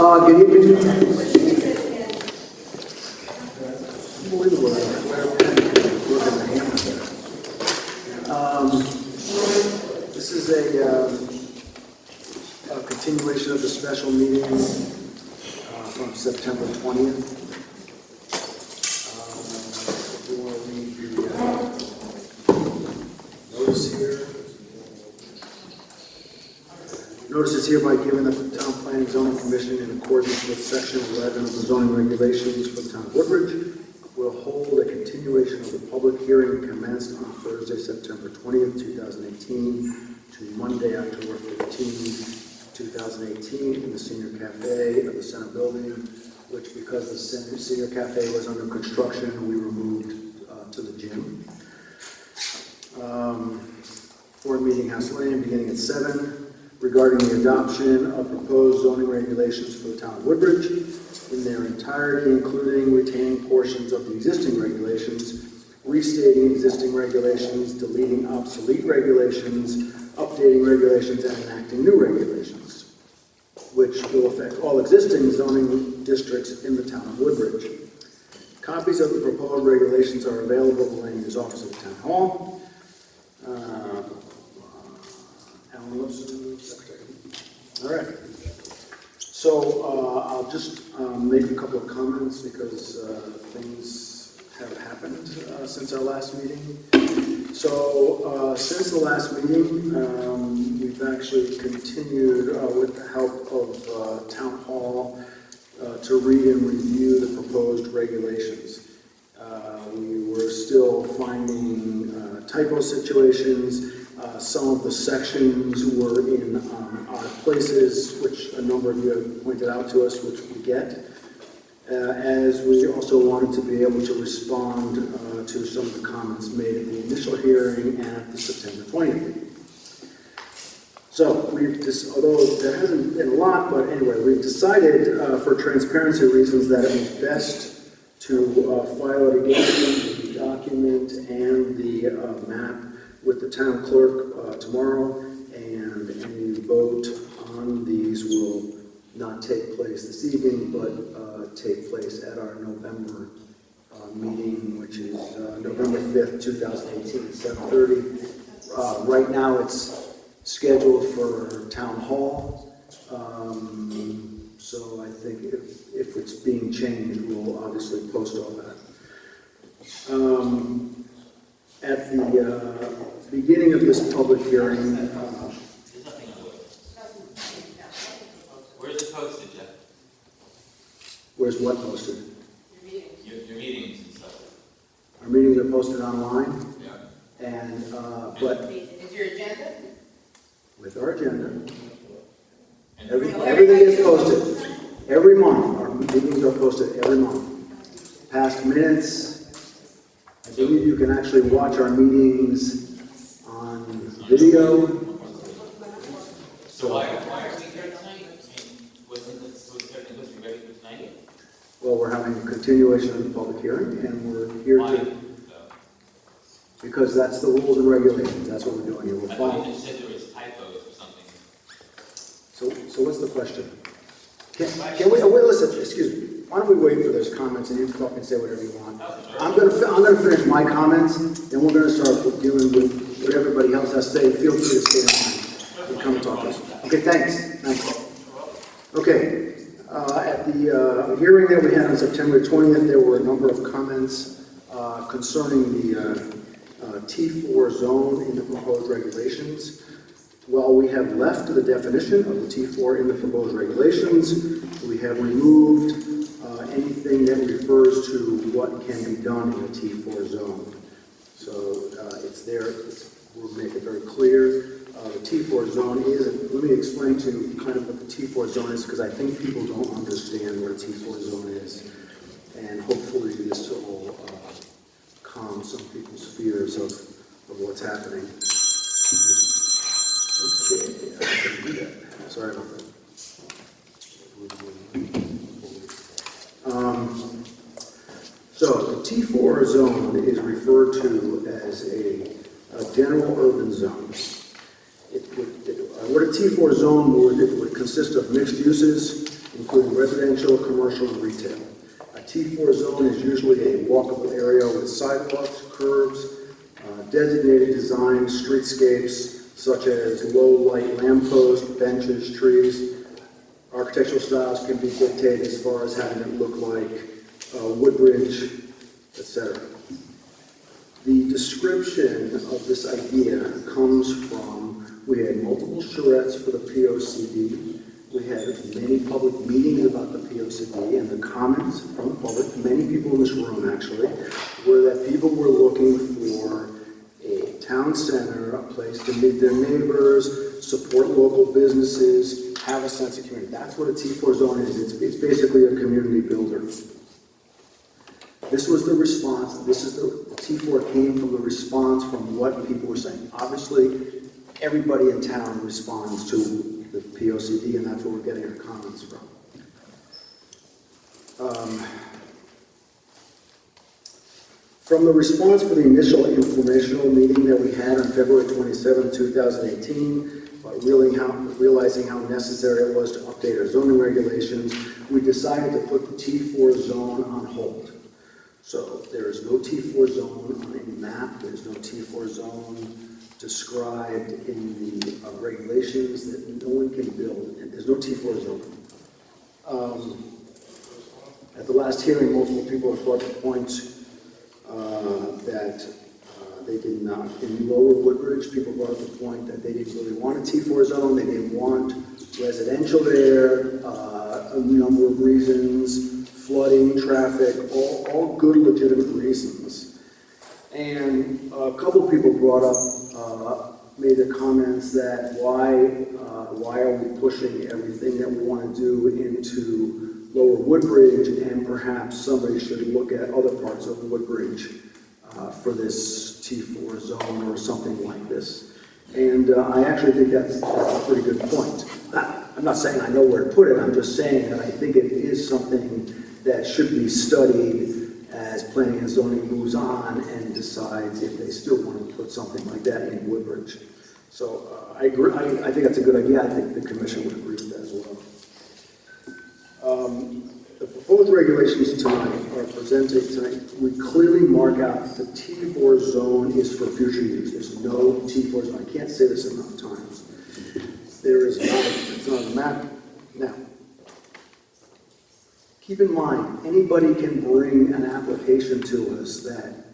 Good evening. This is a continuation of the special meeting from September 20th. If you want to read the notice here. Notice is hereby given that the Town Planning Zoning Commission, in accordance with Section 11 of the zoning regulations for the Town of Woodbridge, will hold a continuation of the public hearing commenced on Thursday, September 20th, 2018 to Monday, October 15th, 2018 in the Senior Cafe of the Senate Building, which, because the Senior Cafe was under construction, we removed to the gym. Ford Meeting House Lane, beginning at 7. Regarding the adoption of proposed zoning regulations for the Town of Woodbridge in their entirety, including retaining portions of the existing regulations, restating existing regulations, deleting obsolete regulations, updating regulations, and enacting new regulations, which will affect all existing zoning districts in the Town of Woodbridge. Copies of the proposed regulations are available in the Land Use Office of the Town Hall. Alan Lipson, Secretary. All right. So I'll just make a couple of comments because things have happened since our last meeting. So since the last meeting, we've actually continued with the help of Town Hall to read and review the proposed regulations. We were still finding typo situations. Some of the sections were in odd places, which a number of you have pointed out to us, which we get. As we also wanted to be able to respond to some of the comments made at the initial hearing and at the September 20th meeting. So we've just, although there hasn't been a lot, but anyway, we've decided for transparency reasons that it was best to file it against the document and the map with the town clerk tomorrow, and any vote on these will not take place this evening, but take place at our November meeting, which is November 5th, 2018 at 7:30. Right now it's scheduled for Town Hall, so I think if it's being changed, we'll obviously post all that. At the beginning of this public hearing, there's nothing on it. Where's it posted, Jeff? where's what posted? Your meetings and stuff. Our meetings are posted online, Yeah. and but Is your agenda? with our agenda, And everything is posted every month. Our meetings are posted every month. Past minutes. I believe you can actually watch our meetings on video. So why are we here tonight? I mean, wasn't everything supposed to be ready for tonight? Well, we're having a continuation of the public hearing, and we're here Why? to, because that's the rules and regulations. That's what we're doing here. We're I thought following. you just said there was typos or something. So what's the question? Can we, wait, listen, excuse me. Why don't we wait for those comments and you can talk and say whatever you want. I'm gonna finish my comments, and we're gonna start dealing with what everybody else has to say. Feel free to stay in line and come and talk to us. Okay, thanks. Okay, at the hearing that we had on September 20th, there were a number of comments concerning the T4 zone in the proposed regulations. While we have left the definition of the T4 in the proposed regulations, we have removed anything that refers to what can be done in a T4 zone. So it's there, we'll make it very clear. The T4 zone is, let me explain to you kind of what the T4 zone is, because I think people don't understand what a T4 zone is. And hopefully this will calm some people's fears of what's happening. Okay, I can do that. Sorry about that. So the T4 zone is referred to as a general urban zone. What a T4 zone would consist of mixed uses, including residential, commercial, and retail. A T4 zone is usually a walkable area with sidewalks, curbs, designated design streetscapes such as low-light lampposts, benches, trees. Architectural styles can be dictated as far as having it look like Woodbridge, etc. The description of this idea comes from, we had multiple charrettes for the POCD. We had many public meetings about the POCD, and the comments from the public, many people in this room actually, were that people were looking for a town center, a place to meet their neighbors, support local businesses, have a sense of community. That's what a T4 zone is. It's basically a community builder. This was the response. The T4 came from the response from what people were saying. Obviously, everybody in town responds to the POCD, and that's where we're getting our comments from. From the response for the initial informational meeting that we had on February 27, 2018, realizing how necessary it was to update our zoning regulations, we decided to put the T4 zone on hold. So there is no T4 zone on any map. There's no T4 zone described in the regulations that no one can build. And there's no T4 zone. At the last hearing, multiple people have brought the point that they did not, in Lower Woodbridge, people brought up the point that they didn't really want a T4 zone. They didn't want residential there, a number of reasons, flooding, traffic, all good legitimate reasons. And a couple people brought up, made the comments that why are we pushing everything that we want to do into Lower Woodbridge, and perhaps somebody should look at other parts of Woodbridge for this T4 zone or something like this. And I actually think that's a pretty good point. I'm not saying I know where to put it, I'm just saying that I think it is something that should be studied as planning and zoning moves on and decides if they still want to put something like that in Woodbridge. So I agree. I think that's a good idea. I think the commission would agree with that as well. The proposed regulations tonight are presented tonight. We clearly mark out the T4 zone is for future use. There's no T4 zone. I can't say this enough times. There is not. It's not a map. Now, keep in mind, anybody can bring an application to us that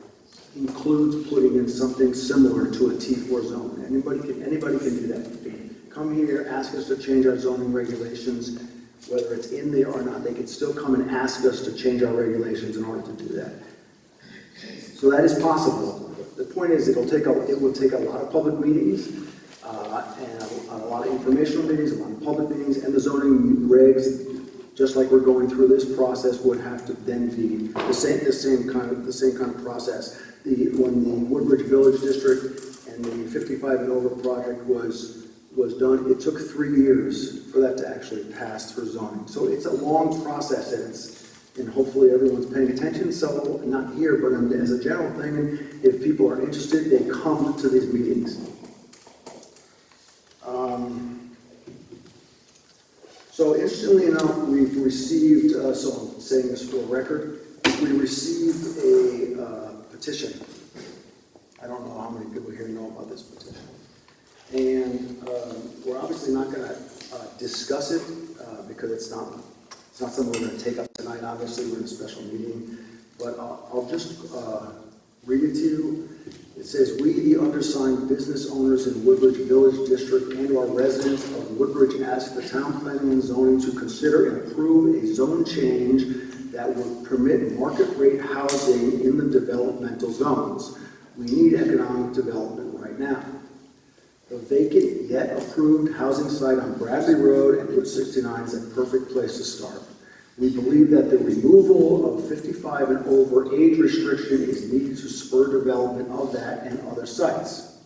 includes putting in something similar to a T4 zone. Anybody can do that. They can come here, ask us to change our zoning regulations, whether it's in there or not. They can still come and ask us to change our regulations in order to do that. So that is possible. The point is, it will take a lot of public meetings and a lot of informational meetings, a lot of public meetings, and the zoning regs, just like we're going through this process, would have to then be the same kind of process. When the Woodbridge Village District and the 55 and over project was done, it took 3 years for that to actually pass through zoning. So it's a long process, and hopefully everyone's paying attention. So not here, but as a general thing, and if people are interested, they come to these meetings. So interestingly enough, we've received, so I'm saying this for the record, we received a petition. I don't know how many people here know about this petition. And we're obviously not going to discuss it because it's not something we're going to take up tonight. Obviously, we're in a special meeting. But I'll just read it to you. It says, "We, the undersigned business owners in Woodbridge Village District and our residents of Woodbridge, ask the town planning and zoning to consider and approve a zone change that would permit market rate housing in the developmental zones. We need economic development right now. The vacant yet approved housing site on Bradley Road and Route 69 is a perfect place to start. We believe that the removal of 55 and over age restriction is needed to spur development of that and other sites.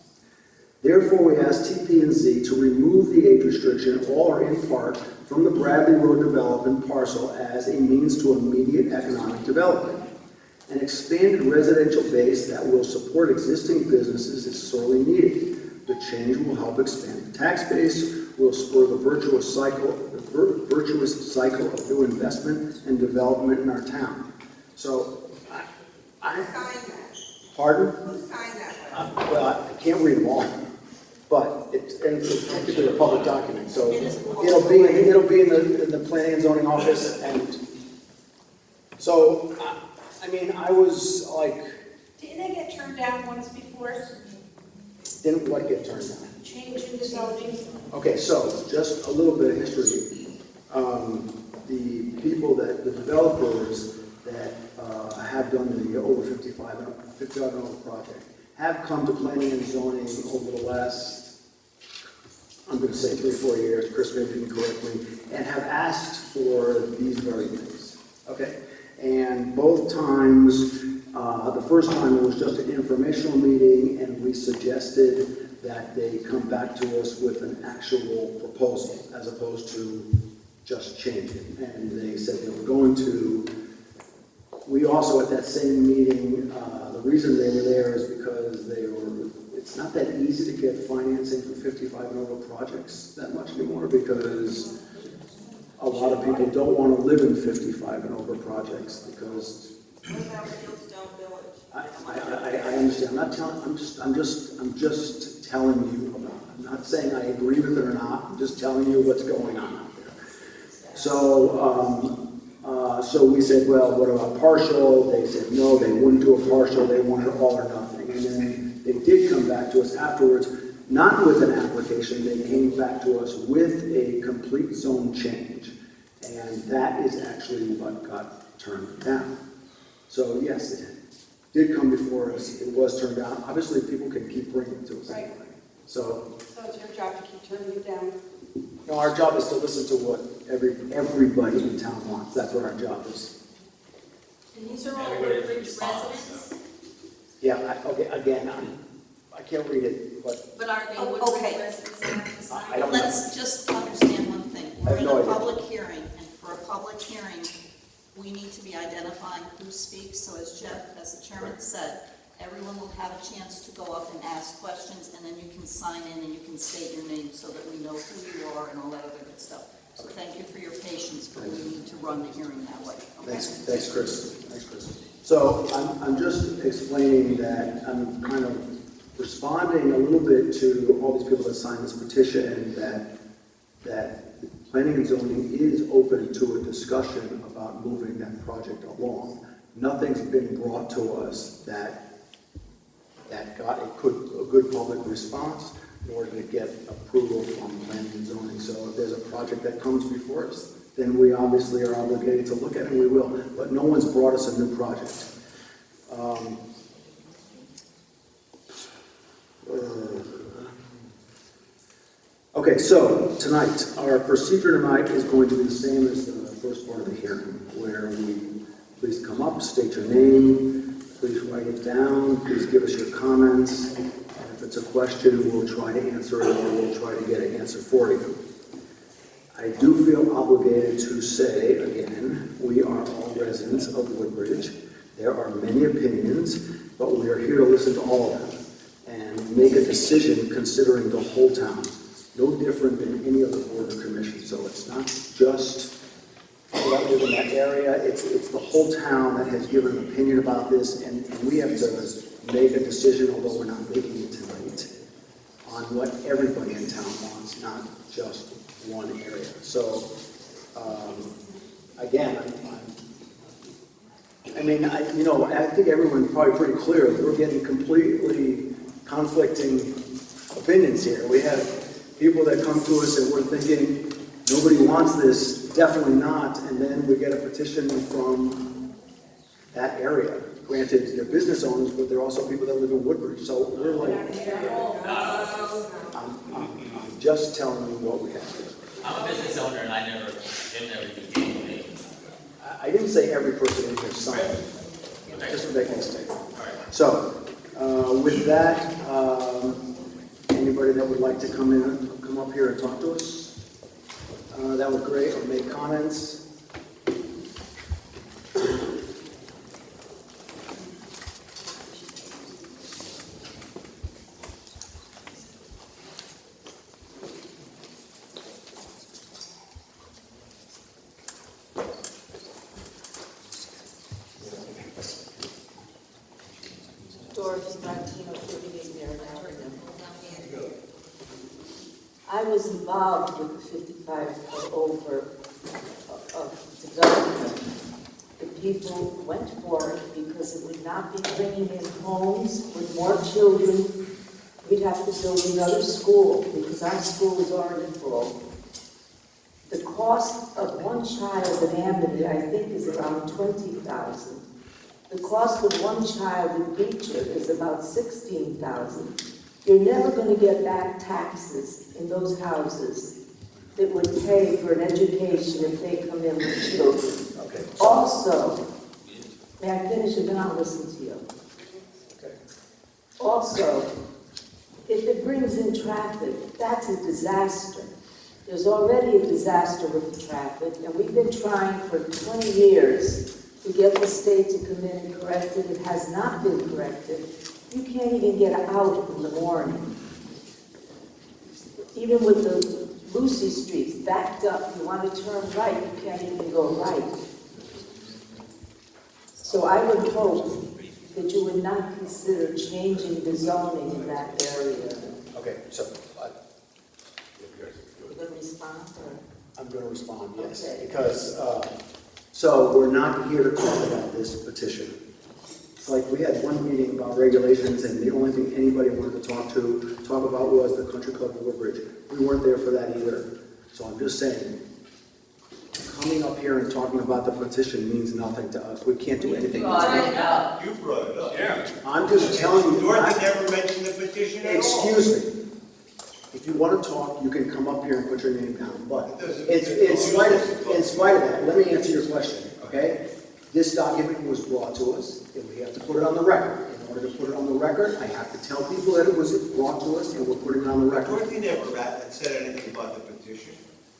Therefore, we ask TP&Z to remove the age restriction, all or in part, from the Bradley Road development parcel as a means to immediate economic development. An expanded residential base that will support existing businesses is sorely needed. The change will help expand the tax base, will spur the virtuous cycle of new investment and development in our town. So, I Who signed that? pardon? Who signed that? Well, I can't read them all, but it's technically a public document, so it'll be in the planning and zoning office, and so, I mean, I was like, Didn't they get turned down once before? didn't what get turned down? Change in the zoning? Okay, so, just a little bit of history. The people the developers that have done the over 55 and over project have come to planning and zoning over the last, I'm going to say 3 or 4 years, Chris maybe can correct me, and have asked for these very things, okay? And both times, the first time it was just an informational meeting, and we suggested that they come back to us with an actual proposal, as opposed to just changing. And they said they were going to. We also, at that same meeting, the reason they were there is because it's not that easy to get financing for 55 and over projects that much anymore, because a lot of people don't want to live in 55 and over projects, because What about Fieldstone Village? I understand. I'm just telling you about it. I'm not saying I agree with it or not. I'm just telling you what's going on out there. So we said, well, what about partial? They said no, they wouldn't do a partial. They wanted all or nothing. And then they did come back to us afterwards, not with an application. They came back to us with a complete zone change, and that is actually what got turned down. So yes, it did come before us. It was turned down. Obviously, people can keep bringing it to us. Right. So So it's your job to keep turning it down? no, our job is to listen to what everybody in town wants. That's what our job is. And these are all Everybody Woodbridge responds, residents, Yeah, okay, again, I can't read it, but but are they Oh, Woodbridge okay. residents that have to sign? I don't know. Let's just understand one thing. I have We're in no a idea. public hearing, and for a public hearing, we need to be identifying who speaks. So as Jeff, as the chairman said, everyone will have a chance to go up and ask questions, and then you can sign in and you can state your name so that we know who you are and all that other good stuff. So thank you for your patience, but we need to run the hearing that way. Okay? thanks, Chris. Thanks, Chris. So I'm just explaining that I'm kind of responding a little bit to all these people that signed this petition, that planning and zoning is open to a discussion about moving that project along. Nothing's been brought to us that got a good public response in order to get approval from planning and zoning. So if there's a project that comes before us, then we obviously are obligated to look at it, and we will. But no one's brought us a new project. Okay, so tonight, our procedure tonight is going to be the same as the first part of the hearing, where we please come up, state your name, please write it down, please give us your comments, and if it's a question, we'll try to answer it, or we'll try to get an answer for you. I do feel obligated to say, again, we are all residents of Woodbridge. There are many opinions, but we are here to listen to all of them and make a decision considering the whole town. No different than any other board or commission. So it's not just people that live in that area, it's the whole town that has given an opinion about this, and we have to make a decision, although we're not making it tonight, on what everybody in town wants, not just one area. So, again, I think everyone's probably pretty clear that we're getting completely conflicting opinions here. We have people that come to us and we're thinking, nobody wants this, definitely not, and then we get a petition from that area. Granted, they're business owners, but they're also people that live in Woodbridge, so we're like, I'm just telling you what we have here. I'm a business owner and Jim never became me. I didn't say every person in here signed, Okay. just making a statement. All right. So, with that, anybody that would like to come up here and talk to us, that would be great, or make comments. Dorothy Martino, living in there now. I was involved with the 55 or over development. The people went for it because it would not be bringing in homes with more children. We'd have to build another school because our school is already full. The cost of one child in Amity, I think, is around $20,000. The cost of one child in Beecher is about $16,000. You're never going to get back taxes in those houses that would pay for an education if they come in with children. Okay. Also, may I finish and then I'll listen to you. Okay. Also, if it brings in traffic, that's a disaster. There's already a disaster with the traffic, and we've been trying for 20 years to get the state to come in and correct it. It has not been corrected. You can't even get out in the morning. Even with the Lucy Streets backed up, you want to turn right, you can't even go right. So I would hope that you would not consider changing the zoning in that area. Okay, so You going to respond, or? I'm going to respond, yes, Okay. because, so we're not here to talk about this petition. It's like we had one meeting about regulations and the only thing anybody wanted to talk about was the Country Club Woodbridge. We weren't there for that either. So I'm just saying, coming up here and talking about the petition means nothing to us. We can't do anything. You brought it up. Yeah. I'm just telling you. Dorothy never mentioned the petition at all. Excuse me. If you want to talk, you can come up here and put your name down, but in spite of that, let me answer your question, okay? This document was brought to us, and we have to put it on the record. In order to put it on the record, I have to tell people that it was brought to us, and we're putting it on the record. Dorothy never said anything about the petition.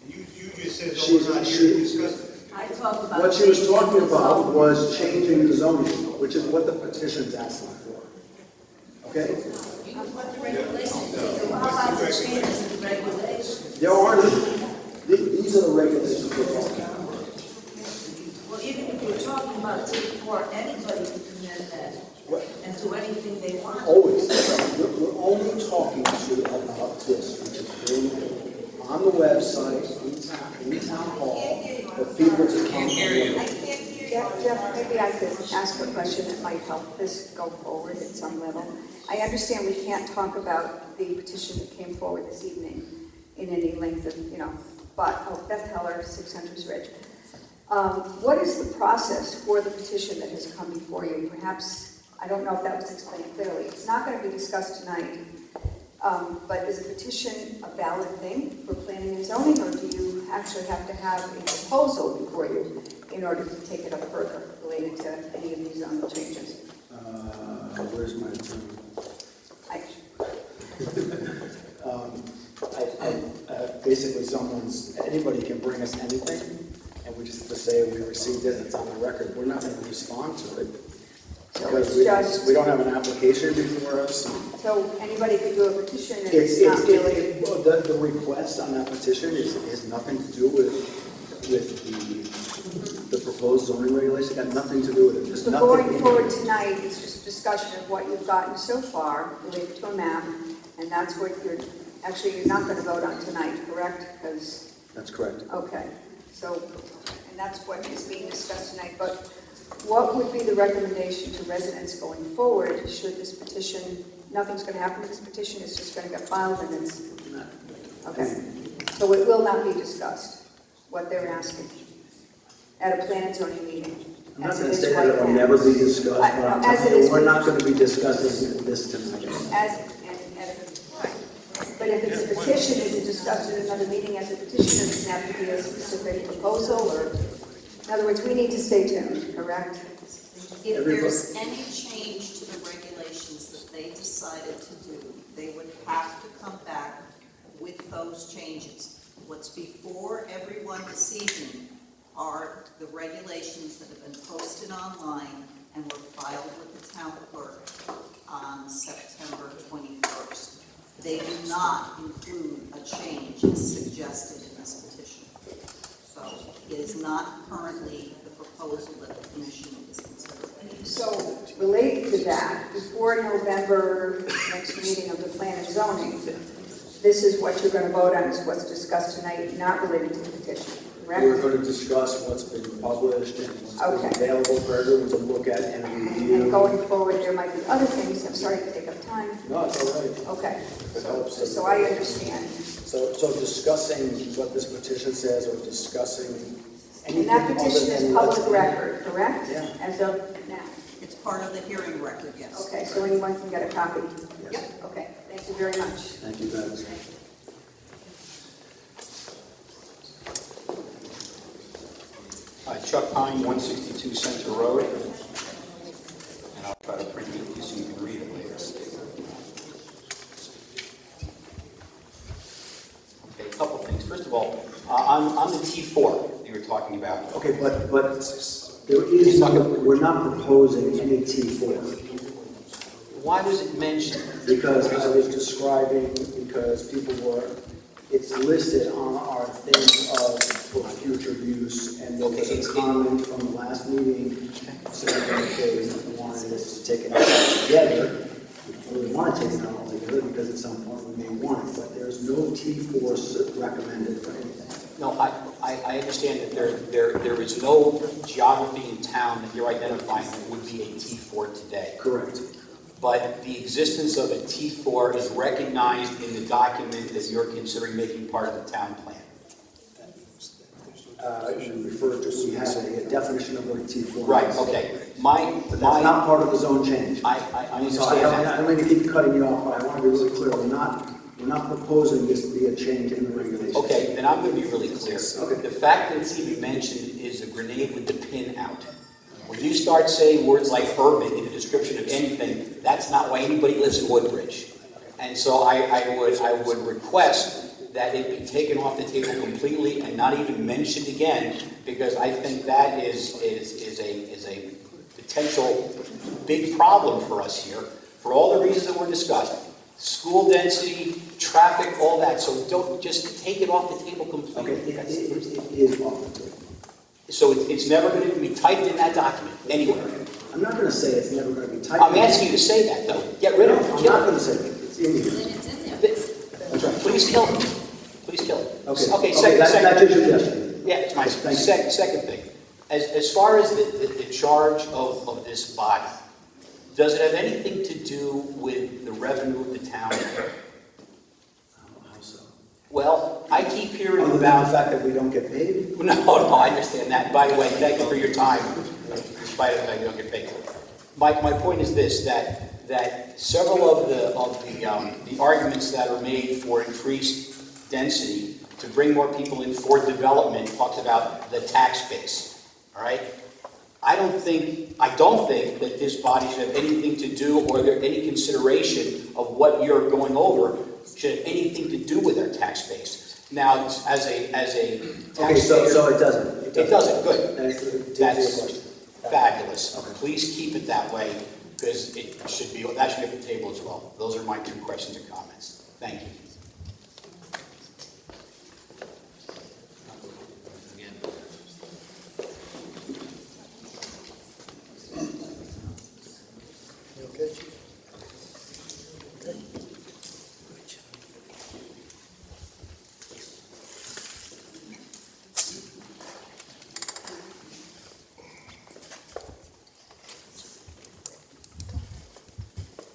You just said, She's- oh, we're not here to discuss it. I talk about. What she was talking changing the about zoning. was changing the zoning, which is what the petition's asking for, okay? How about the changes in the regulations? There aren't, these are the regulations we're talking about. Well, even if you're talking about T4, anybody can come in then and do anything they want. Always. We're only talking to about this, which is being on the website, in town hall, for people to come. I can't hear you. Jeff, maybe I could ask a question that might help this go forward at some level. I understand we can't talk about the petition that came forward this evening in any length of, but, Beth Heller, 6 Hunters Ridge. What is the process for the petition that has come before you? Perhaps, I don't know if that was explained clearly. It's not going to be discussed tonight, but is a petition a valid thing for planning and zoning, or do you actually have to have a proposal before you in order to take it up further related to any of these zoning changes? Where's my attorney? Basically anybody can bring us anything, and we just have to say we received it, it's on the record. We're not going to respond to it. So Because it's we don't have an application before us. So anybody could do a petition and It's, it's not really... well, the request on that petition has nothing to do with the proposed zoning regulation, got nothing to do with it, just So nothing. going forward tonight, it's just a discussion of what you've gotten so far related to a map, and that's what you're not going to vote on tonight, correct? Because, That's correct. okay, so, and that's what is being discussed tonight, but what would be the recommendation to residents going forward should this petition, nothing's going to happen with this petition, it's just going to get filed and it's, okay. So it will not be discussed, what they're asking, at a plan and zoning meeting. I'm not as going it to is say that right it'll now. never be discussed, but I'm As it telling is you, we're being- not going to be discussing this tonight. But if it's a petition, is it discussed in another meeting as a petition, or does it have to be a specific proposal, or, in other words, we need to stay tuned, correct? If there's any change to the regulations that they decided to do, they would have to come back with those changes. What's before everyone this evening are the regulations that have been posted online and were filed with the town clerk on September 21st. They do not include a change as suggested in this petition. So it is not currently the proposal that the commission is considering. So, related to that, before November next meeting of the plan and zoning, this is what you're going to vote on, is what's discussed tonight, not related to the petition, We're correct? going to discuss what's been published and what's Okay. been available for everyone to look at and review. And going forward, there might be other things, I'm sorry to take up time. No, it's all right. Okay, If it helps. so I understand. So discussing what this petition says or discussing And anything that other petition is than what's public in- record, correct? Yeah. As of now. It's part of the hearing record, yes. Okay, so anyone can get a copy? Yes. Okay, thank you very much. Thank you, guys. Chuck Pine, 162 Center Road, and I'll try to print it so you can read it later. Okay, a couple things. First of all, on the T4 that you were talking about. Okay, but there is, we're not proposing any T4 Why was it mentioned? because I was describing, because people were, it's listed on our thing of for future use, and there was a comment from the last meeting saying that they wanted us to take it out together. We really want to take it out altogether because at some point we may want it, but there's no T4 recommended for anything. No, I understand that there is no geography in town that you're identifying that would be a T4 today. Correct. But the existence of a T4 is recognized in the document that you're considering making part of the town plan. You refer to, we have a definition of what a T4 is. Right, okay. But that's not part of the zone change. I So understand that. I don't mean to keep cutting you off, but I want to be really clear. We're not proposing this to be a change in the regulations. Okay, then I'm going to be really clear. Okay. The fact that it's even mentioned is a grenade with the pin out. When you start saying words like urban in the description of anything, that's not why anybody lives in Woodbridge. And so I would request that it be taken off the table completely and not even mentioned again, because I think that is a potential big problem for us here, for all the reasons that were discussed. School density, traffic, all that, so don't just take it off the table completely. Okay, it is off the table. So it's never going to be typed in that document, anywhere. I'm not going to say it's never going to be typed. I'm asking you to say that, though. Get rid of it. I'm Kill not it. going to say it. It's in here. Then it's in there. That's right. Please kill it. Please kill it. Okay, Second. that's your suggestion. Yeah, it's my Thank you. second thing. As far as the charge of this body, does it have anything to do with the revenue of the town? How so? Well, I keep hearing Other than the about... fact that we don't get paid? No, I understand that. By the way, thank you for your time, despite the fact you don't get paid. My point is this, that several of the arguments that are made for increased density to bring more people in for development talks about the tax base, all right? I don't think that this body should have anything to do, or there any consideration of what you're going over should have anything to do with our tax base. Now, as a taxpayer... Okay, so it doesn't. It doesn't, good. That's to answer your That's question. fabulous. Okay. Please keep it that way, because that should be at the table as well. Those are my two questions and comments. Thank you.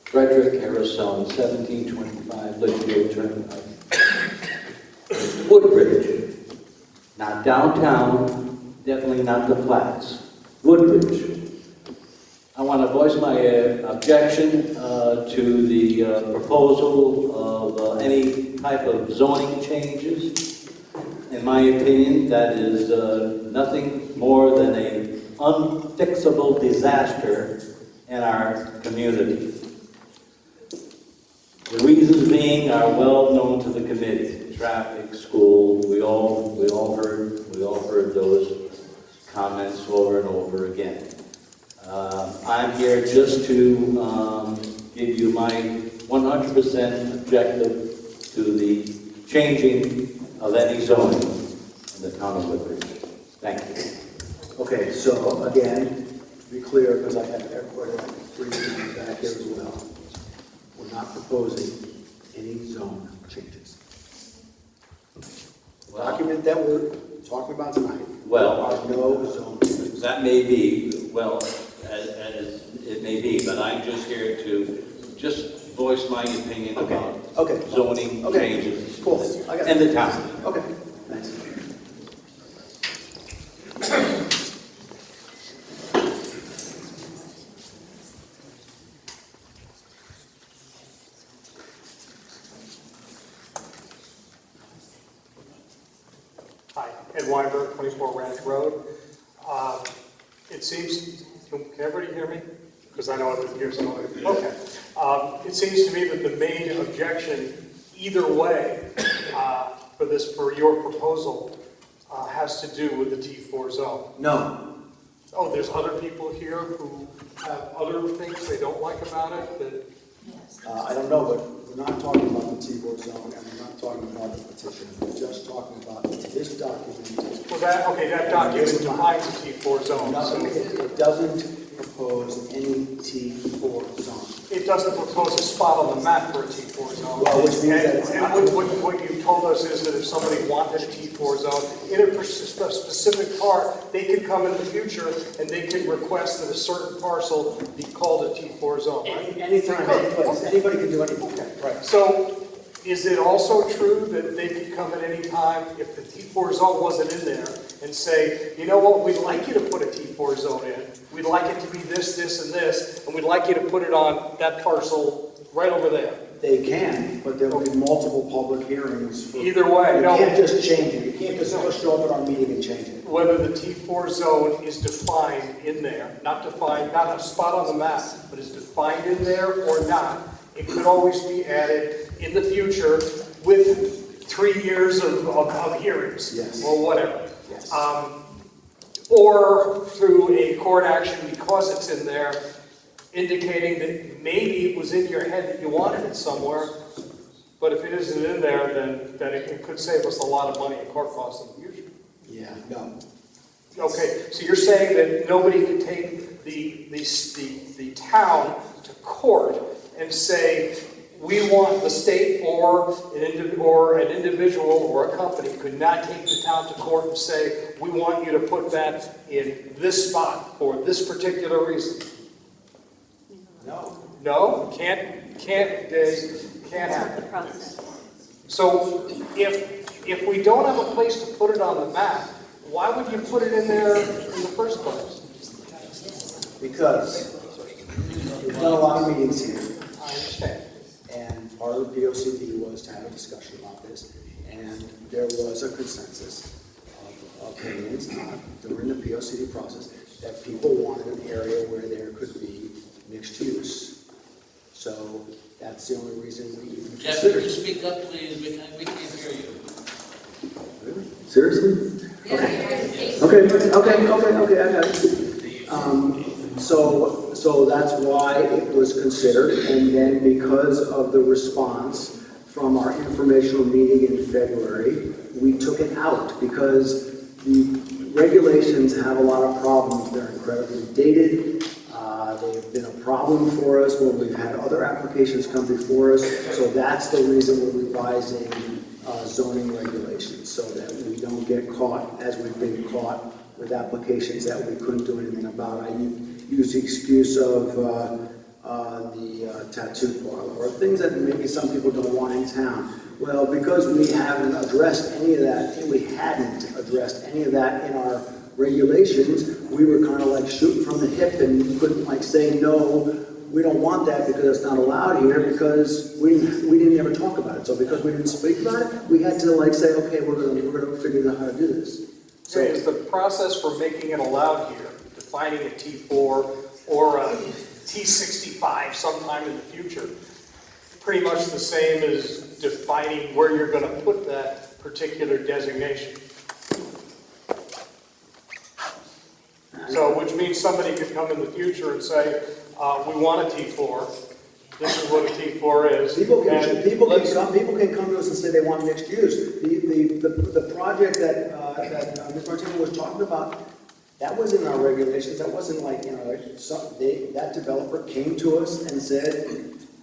Frederick Harrison, 1725 Litchfield Turnpike. Woodbridge, not downtown, definitely not the flats. Woodbridge. I want to voice my objection to the proposal of any type of zoning changes. In my opinion, that is nothing more than an unfixable disaster in our community. The reasons being are well known to the committee: traffic, school. We all heard those comments over and over again. I'm here just to give you my 100% objective to the changing of any zoning in the town of Woodbridge. Thank you. Okay, so again, to be clear, because I have everybody, proposing any zone changes. The Well- document that we're talking about tonight, Well- there are no zone changes. That may be, well, as it may be, but I'm just here to just voice my opinion Okay, about okay. zoning Okay, changes cool. I got it. in the town. Okay, thanks. Hi, Ed Weinberg, 24 Ranch Road. It seems, can everybody hear me? Because I know I didn't hear some other, okay. It seems to me that the main objection, either way, for your proposal, has to do with the T4 zone. No, Oh, there's other people here who have other things they don't like about it, that, I don't know, but we're not talking about the T-board zone, and we're not talking about the petition. We're just talking about this document. well, that document defines the T4 zone. No, So it doesn't propose any T4 zone. it doesn't propose a spot on the map for a T4 zone. Well, which means that it's And not- what you've told us is that if somebody wanted a T4 zone in a specific part, they could come in the future and they could request that a certain parcel be called a T4 zone, right? Anytime, any place, anybody can do anything. Right. So is it also true that they could come at any time if the T4 zone wasn't in there and say, you know what, we'd like you to put a T4 zone in. We'd like it to be this, this, and this, and we'd like you to put it on that parcel right over there. They can, but there will be multiple public hearings. For- Either way, You no. can't just change it. You can't just show up at our meeting and change it. Whether the T4 zone is defined in there, not defined, not a spot on the map, but is defined in there or not, it could always be added in the future with 3 years of hearings. Yes. Or whatever. Yes. Or through a court action because it's in there, indicating that maybe it was in your head that you wanted it somewhere, but if it isn't in there, then it could save us a lot of money in court costs in the future. Yeah, no. Okay, so you're saying that nobody could take the town to court and say, we want the state or an individual or a company could not take the town to court and say, we want you to put that in this spot for this particular reason? No. No, can't happen. So if we don't have a place to put it on the map, why would you put it in there in the first place? Because we've done a lot of meetings here, I understand. and part of the POCD was to have a discussion about this, and there was a consensus of opinions during the POCD process that people wanted an area where there could be mixed use. So that's the only reason we even Jeff, could considered. you speak up, please? We can't hear you. Really? Seriously? Okay, I got it. So that's why it was considered, and then because of the response from our informational meeting in February, we took it out, because the regulations have a lot of problems. They're incredibly dated. They've been a problem for us when we've had other applications come before us, so that's the reason we're revising zoning regulations, so that we don't get caught as we've been caught with applications that we couldn't do anything about. I use the excuse of the tattoo parlor, or things that maybe some people don't want in town. Well, because we haven't addressed any of that, we hadn't addressed any of that in our regulations, we were kind of like shooting from the hip and couldn't like say, no, we don't want that because it's not allowed here, because we didn't ever talk about it. So because we didn't speak about it, we had to like say, okay, we're gonna figure out how to do this. So is the process for making it allowed here, defining a T4 or a T65 sometime in the future, pretty much the same as defining where you're going to put that particular designation? So, which means somebody could come in the future and say, we want a T4, this is what a T4 is. People can come to us and say they want mixed use. The project that Ms. Martinez was talking about, that was in our regulations. That wasn't like, that developer came to us and said,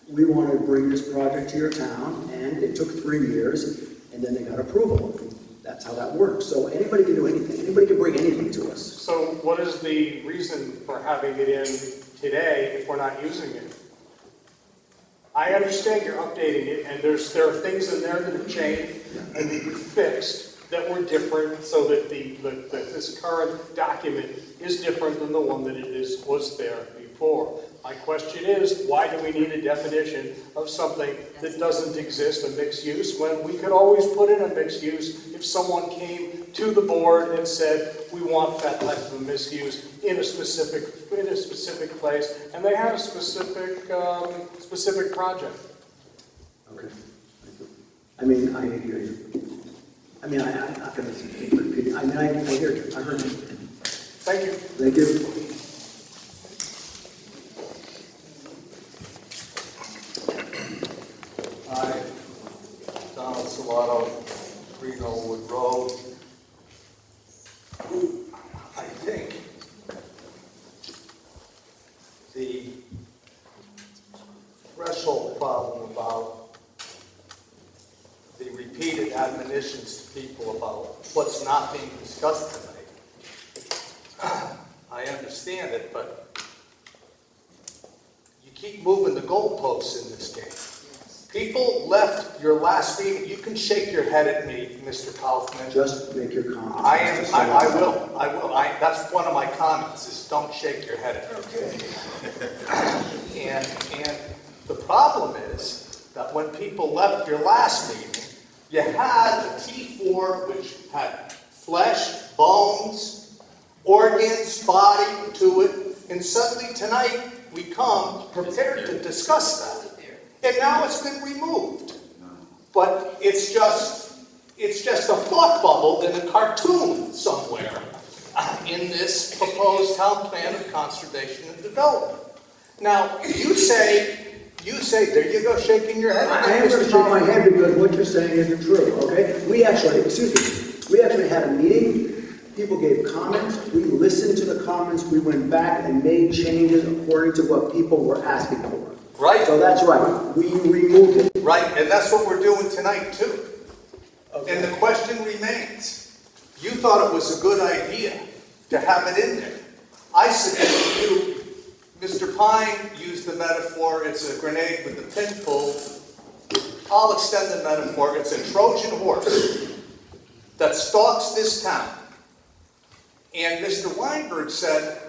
we want to bring this project to your town, and it took 3 years, and then they got approval. That's how that works. So anybody can do anything. Anybody can bring anything to us. So what is the reason for having it in today if we're not using it? I understand you're updating it, and there are things in there that have changed and that you fixed that were different, so that that this current document is different than the one that was there before. My question is, why do we need a definition of something that doesn't exist, a mixed use, when we could always put in a mixed use if someone came to the board and said, we want that type of a mixed use in a specific place, and they had a specific project. Okay. I mean, I hear you. I mean, I'm not going to repeat it. I mean, I hear you. I heard you. Thank you. Thank you. Hi, Donald Salato, Greenwood Road. I think the threshold problem about the repeated admonitions to people about what's not being discussed tonight, I understand it, but you keep moving the goalposts in this game. People left your last meeting. You can shake your head at me, Mr. Kaufman. Just make your comment. I will. That's one of my comments, is don't shake your head at me. Okay. And the problem is that when people left your last meeting, you had a T4 which had flesh, bones, organs, body to it, and suddenly tonight we come prepared to discuss that. And now it's been removed. But it's just a thought bubble in a cartoon somewhere in this proposed town plan of conservation and development. Now, you say, there you go, shaking your head. I am going to shake my head because what you're saying isn't true, okay? We actually had a meeting. People gave comments. We listened to the comments. We went back and made changes according to what people were asking for. Right. So that's right. We removed it. Right, and that's what we're doing tonight, too. Okay. And the question remains, you thought it was a good idea to have it in there. I suggest you, Mr. Pine used the metaphor, it's a grenade with a pin pull. I'll extend the metaphor, it's a Trojan horse that stalks this town. And Mr. Weinberg said,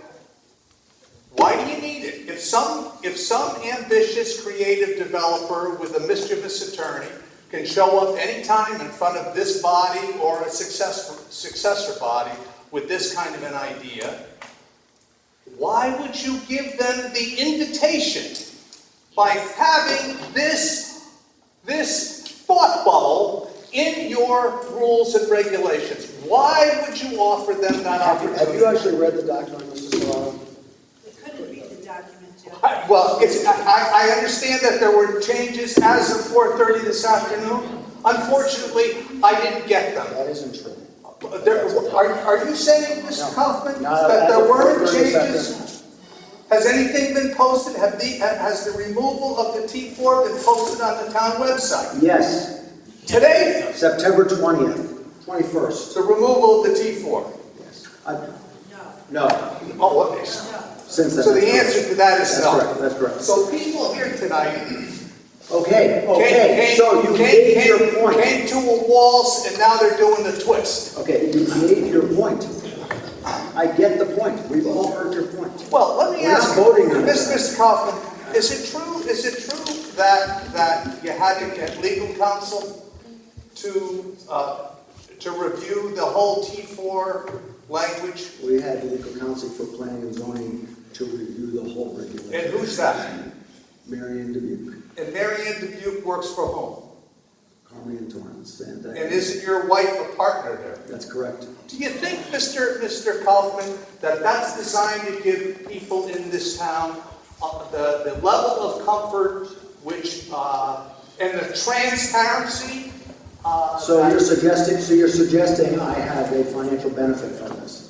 why do you need it? If some ambitious, creative developer with a mischievous attorney can show up anytime in front of this body or a successor body with this kind of an idea, why would you give them the invitation by having this thought bubble in your rules and regulations? Why would you offer them that opportunity? Have you actually read the document, Mr. Solano? Well, I understand that there were changes as of 4:30 this afternoon. Unfortunately, I didn't get them. That isn't true. Are you saying, Mr. Kaufman, No, that there weren't 4:30 this changes? afternoon. Has anything been posted? Has the removal of the T4 been posted on the town website? Yes. Today? September 20th, 21st. The removal of the T4? Yes. No. Oh, okay. Since then. So the answer to that is no. That's correct. So people here tonight Okay, so you made your point. Came to a waltz and now they're doing the twist. Okay, you made your point. I get the point. We've all heard your point. Well, let me We're ask not voting on Mr. Kaufman, is it true that you had to get legal counsel to review the whole T4 language? We had legal counsel for planning and zoning to review the whole regulation. And who's that? Marion Dubuque, And Marianne Dubuque works for whom? Carmian Torrance. And isn't your wife a partner there? That's correct. Do you think, Mr. Kaufman, that that's designed to give people in this town the level of comfort and the transparency? So you're suggesting I have a financial benefit from this?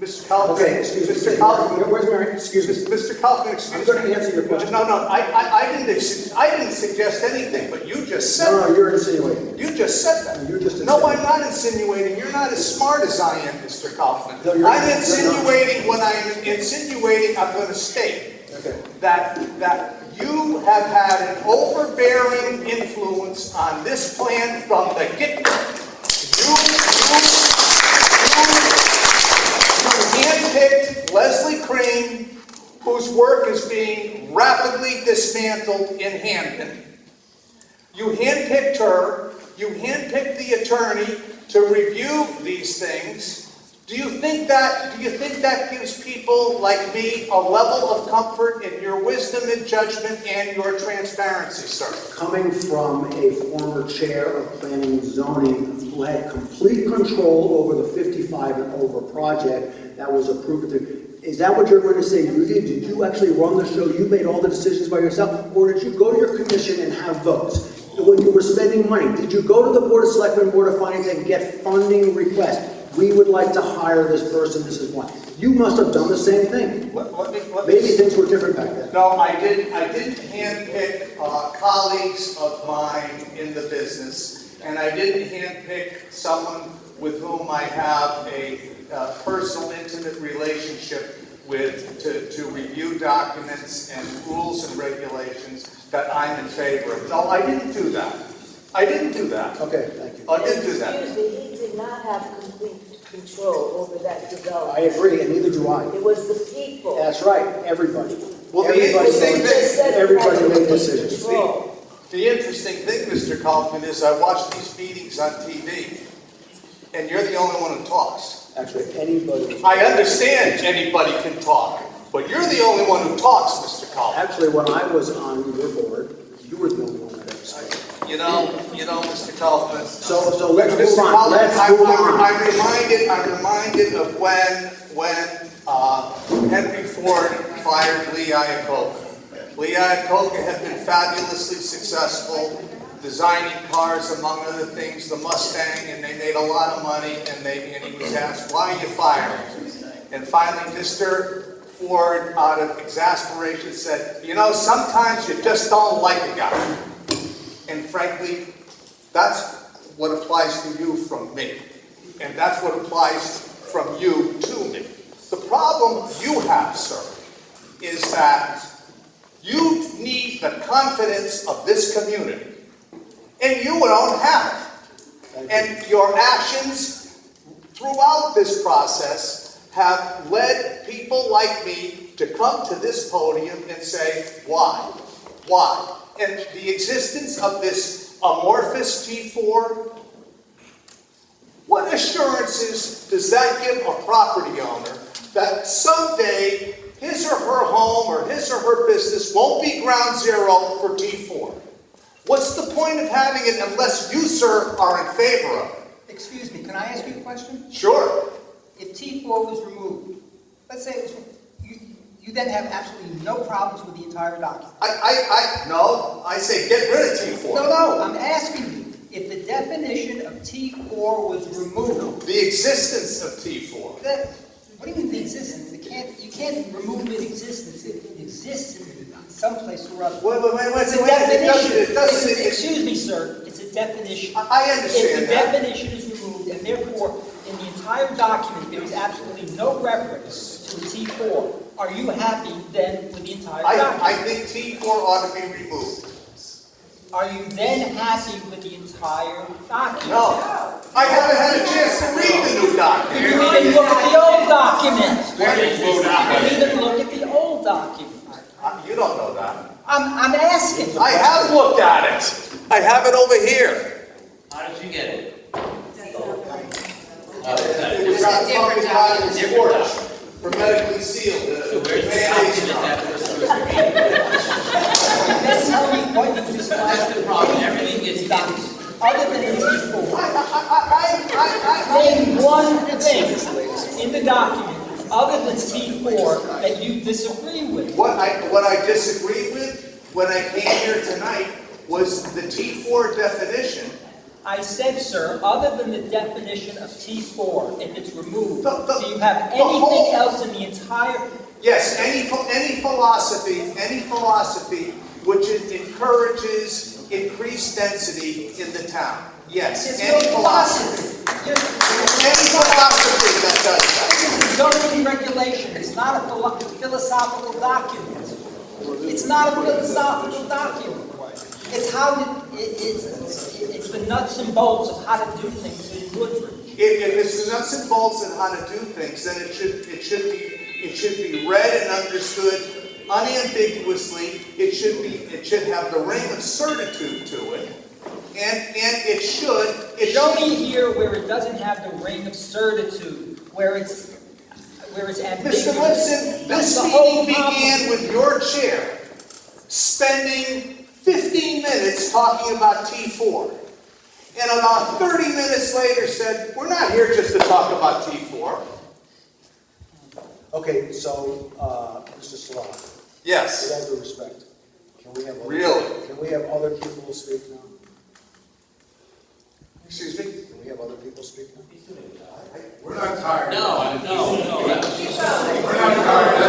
Mr. Kaufman. Okay, excuse me. Mr. Kaufman. Where's Mary? Excuse me. Mr. Kaufman, excuse I'm me. going to answer your question. No, I didn't suggest anything, but you just said No, that. you're insinuating. You just said that. You're just No, I'm insinuating. not insinuating. You're not as smart as I am, Mr. Kaufman. No, you're I'm not. insinuating, when I'm insinuating, I'm going to state Okay. that you have had an overbearing influence on this plan from the get-go. You handpicked Leslie Crane, whose work is being rapidly dismantled in Hamden. You handpicked her, you handpicked the attorney to review these things. Do you think that gives people like me a level of comfort in your wisdom and judgment and your transparency, sir? Coming from a former chair of planning and zoning who had complete control over the 55 and over project that was approved, is that what you're going to say you did? Did you actually run the show? You made all the decisions by yourself? Or did you go to your commission and have votes? When you were spending money, did you go to the Board of Selectmen, Board of Finance and get funding requests? We would like to hire this person, this is why. You must have done the same thing. Let me Maybe things were different back then. No, I didn't handpick colleagues of mine in the business, and I didn't handpick someone with whom I have a personal, intimate relationship with to review documents and rules and regulations that I'm in favor of. No, I didn't do that. I didn't do that. Okay, thank you. I didn't do that. Excuse me, he did not have complete control over that development. I agree, and neither do I. It was the people. That's right, everybody. Well, the Everybody interesting made- thing- Everybody made decisions. Control. The interesting thing, Mr. Kaufman, is I watch these meetings on TV, and you're the only one who talks. Actually, anybody. I understand anybody can talk, but you're the only one who talks, Mr. Kaufman. Actually, when I was on your board, you were the only one that ever spoke. You know, Mr. Kaufman. So let's move Mr. on. Kaufman, Let's move on. I'm reminded of when Henry Ford fired Lee Iacocca. Lee Iacocca had been fabulously successful designing cars, among other things, the Mustang, and they made a lot of money, and he was asked, why are you firing? And finally, Mr. Ford, out of exasperation, said, you know, sometimes you just don't like a guy. And frankly, that's what applies to you from me. And that's what applies from you to me. The problem you have, sir, is that you need the confidence of this community. And you don't have it. And your actions throughout this process have led people like me to come to this podium and say, why? Why? And the existence of this amorphous T4, what assurances does that give a property owner that someday his or her home or his or her business won't be ground zero for T4? What's the point of having it unless you, sir, are in favor of it? Excuse me, can I ask you a question? Sure. If T4 was removed, let's say it was, you then have absolutely no problems with the entire document. No, I say get rid of T4. No, I'm asking you, if the definition of T4 was removed. The existence of T4. What do you mean the existence? You can't remove its existence. It exists in someplace or other. It's a definition. It doesn't. Excuse me, sir. It's a definition. I understand If the definition is removed, and therefore in the entire document there is absolutely no reference to a T4, are you happy then with the entire document? I think T4 ought to be removed. Are you then happy with the entire document? No. I haven't had a chance to read the new document. You didn't look at the old document. You didn't look at the old document. You don't know that. I'm asking. I have looked at it. I have it over here. How did you get it? It was on fucking Ryan's porch, hermetically sealed. So where's the document that person was reading? Let's tell me what you just That's the problem, everything gets documented. other than the T4. Name one thing in the document other than T4 that you disagree with. What I disagreed with when I came here tonight was the T4 definition I said, sir, other than the definition of T4, if it's removed, The- do you have the whole- anything else in the entire? Yes, any philosophy which encourages increased density in the town. Yes, There's any no philosophy. Just- Any philosophy that does that. This is zoning regulation, it's not a philosophical document. It's not a philosophical document. It's how, it's the nuts and bolts of how to do things in Woodbridge. If it's the nuts and bolts and how to do things, then it should be read and understood unambiguously. It should have the ring of certitude to it, and it should. Show me here where it doesn't have the ring of certitude, where it's ambiguous. Mr. Woodson, That's this the whole meeting problem. began with your chair spending 15 minutes talking about T4. And about 30 minutes later said, we're not here just to talk about T4. Okay, so, Mr. Salah, Yes. with all due respect, can we have Really? Can we have other people speak now? Excuse me? Can we have other people speak now? We're not tired. No. We're not tired.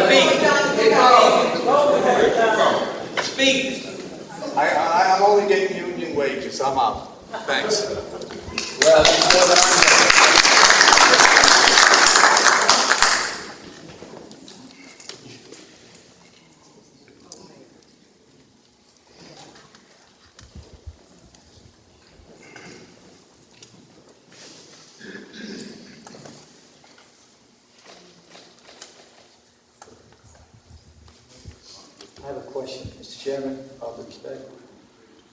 Speak. I'm only getting union wages. I'm out. Thanks. Well, I have a question, Mr. Chairman, all due respect.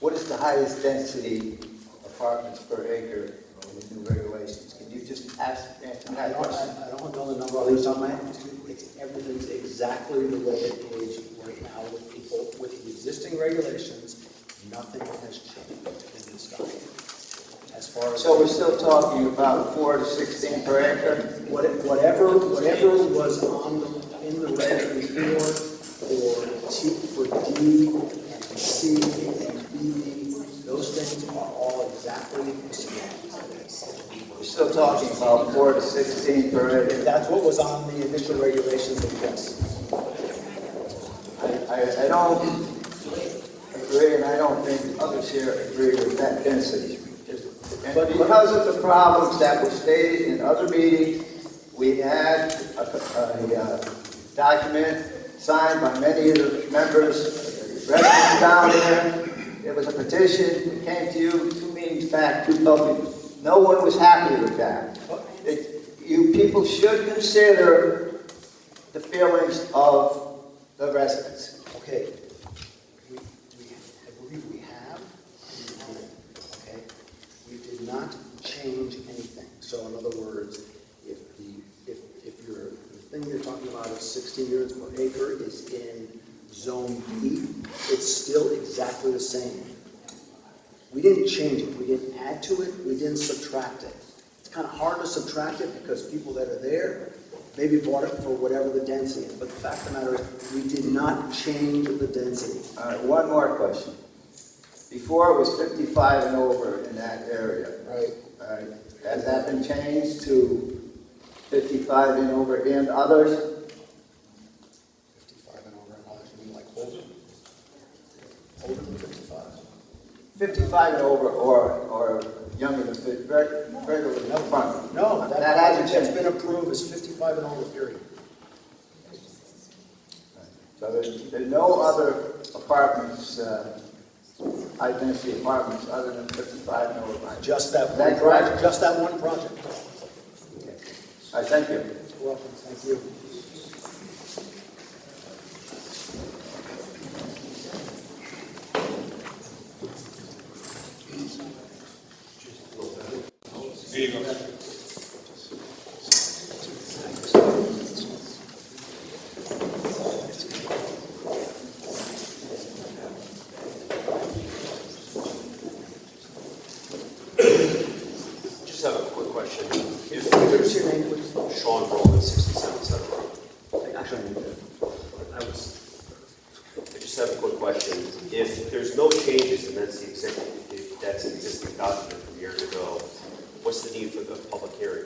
What is the highest density apartments per acre in the new regulations? Can you just answer I that question? don't know the number on the top of my head. Everything's exactly the way it is right now with people, with the existing regulations. Nothing has changed in this document. As far as. So we're still talking about 4 to 16 per acre? Whatever was in the reg before, for D and C and B, those things are all exactly the same. We're still talking about 4 to 16 per acre? If that's what was on the initial regulations, then yes. I don't agree, and I don't think others here agree with that density. And because of the problems that were stated in other meetings, we had a document signed by many of the members, residents down there. There was a petition, it came to you 2 meetings back, 2 public. No one was happy with that. You people should consider the feelings of the residents. Okay. I believe we have. Okay. We did not change anything. So in other words, if the thing you're talking about is 16 units per acre is in zone B, it's still exactly the same. We didn't change it. We didn't add to it. We didn't subtract it. It's kind of hard to subtract it because people that are there maybe bought it for whatever the density is. But the fact of the matter is, we did not change the density. All right, one more question. Before it was 55 and over in that area. Right. All right. Has that been changed to 55 and over in others? 55 and over and others, you mean like older? Older than 55? 55 and over or younger than 50, regular, no fun. No, that hasn't project that's changed. been approved is 55 and over, period. So there's no other apartments, high-density apartments other than 55 and over. Just that Is one that correct? project, just that one project. All right, thank you. You're welcome, thank you. Here you go. Just have a quick question. If What's your name, please? Sean Rollman, 67 Center Road. Actually, I I just have a quick question. If there's no changes, and that's the that's an existing document from years ago. What's the need for the public hearing?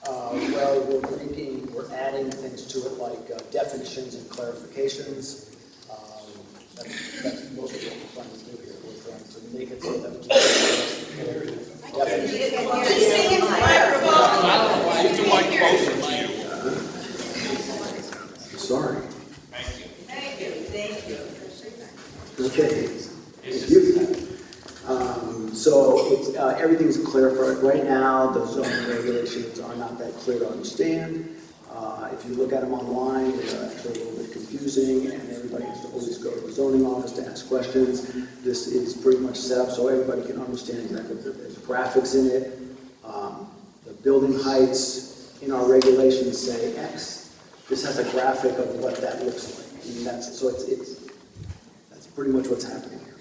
Well, we're adding things to it like definitions and clarifications. That's most of what we're trying to do here. We're trying to make it so that we can. Sorry. Thank you. Okay. So it's, everything's clarified. Right now, the zoning regulations are not that clear to understand. If you look at them online, they're actually a little bit confusing, and everybody has to always go to the zoning office to ask questions. This is pretty much set up so everybody can understand exactly what there's graphics in it. The building heights in our regulations say X. This has a graphic of what that looks like. I mean, that's pretty much what's happening here.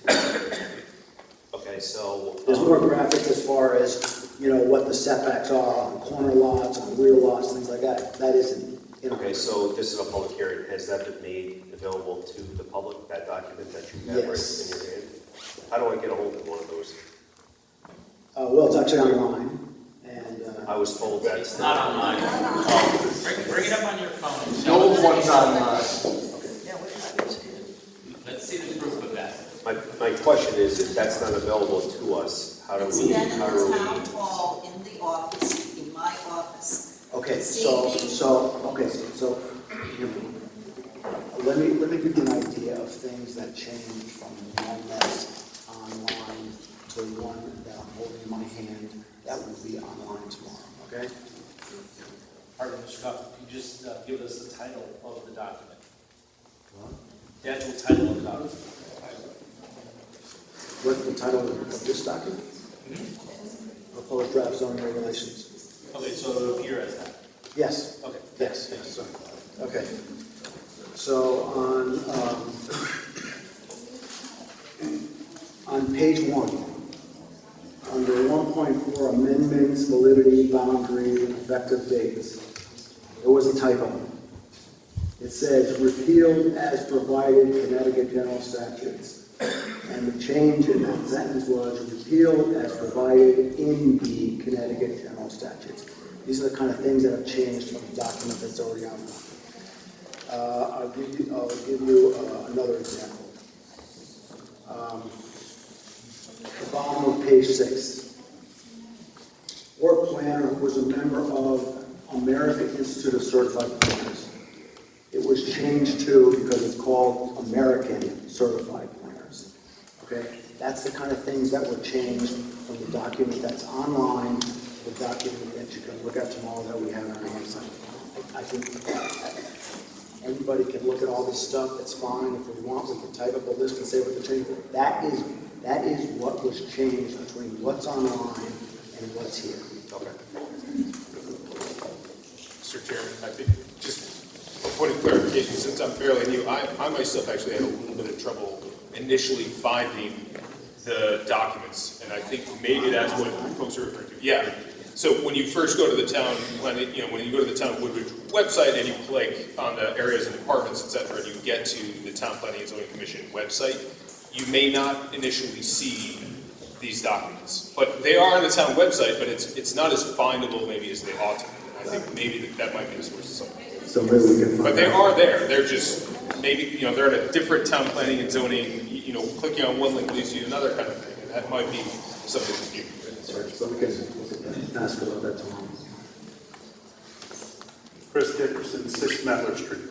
Okay, so. There's more graphics as far as, you know, what the setbacks are on corner lots, on rear lots, things like that. That isn't, you know. Okay, so this is a public hearing. Has that been made available to the public, that document that you have right in your hand? How do I get a hold of one of those? Well, it's actually online, and. I was told that It's not online. Bring it up on your phone. And No show us. one's online. Let's see the proof of that. My question is, if that's not available to us, how do It's we? been in the town hall, in the office, in my office. Okay, This so let me give you an idea of things that changed from one that's online to one that I'm holding in my hand. That will be online tomorrow, okay? Pardon, Mr. Coughlin, could you just give us the title of the document? What? The actual title of the document. What's the title of this document? Proposed draft zoning regulations. Okay, so it will appear as that. Yes. Okay. Yes, sorry. Okay. So on page 1, under 1.4 amendments, validity, boundaries, and effective dates, there was a typo. It says repealed as provided Connecticut general statutes. And the change in that sentence was repealed as provided in the Connecticut general statutes. These are the kind of things that have changed from the document that's already online. I'll give you another example. The bottom of page 6. Work planner who was a member of American Institute of Certified Planners. It was changed to, because it's called American Certified Planners. Okay? That's the kind of things that were changed from the document that's online, the document that you can look at tomorrow that we have on our website. I think everybody can look at all this stuff. That's fine. If we want, we can type up a list and say what the change. That is what was changed between what's online and what's here. Okay. Mr. Chairman, I think just a point of clarification, since I'm fairly new, I myself actually had a little bit of trouble initially finding the documents, and I think maybe that's what folks are referring to. Yeah. So when you first go to the town, when you go to the town of Woodbridge website and you click on the areas and departments, et cetera, and you get to the Town Planning and Zoning Commission website, you may not initially see these documents, but they are on the town website, but it's not as findable maybe as they ought to be. And I think maybe that might be the source of something. So maybe we can find But they out. are there. They're just maybe they're in a different town planning and zoning. Clicking on one link leads you to another kind of thing, and that might be something that you. So we can ask about that tomorrow. Chris Dickerson, 6 Mettler Street.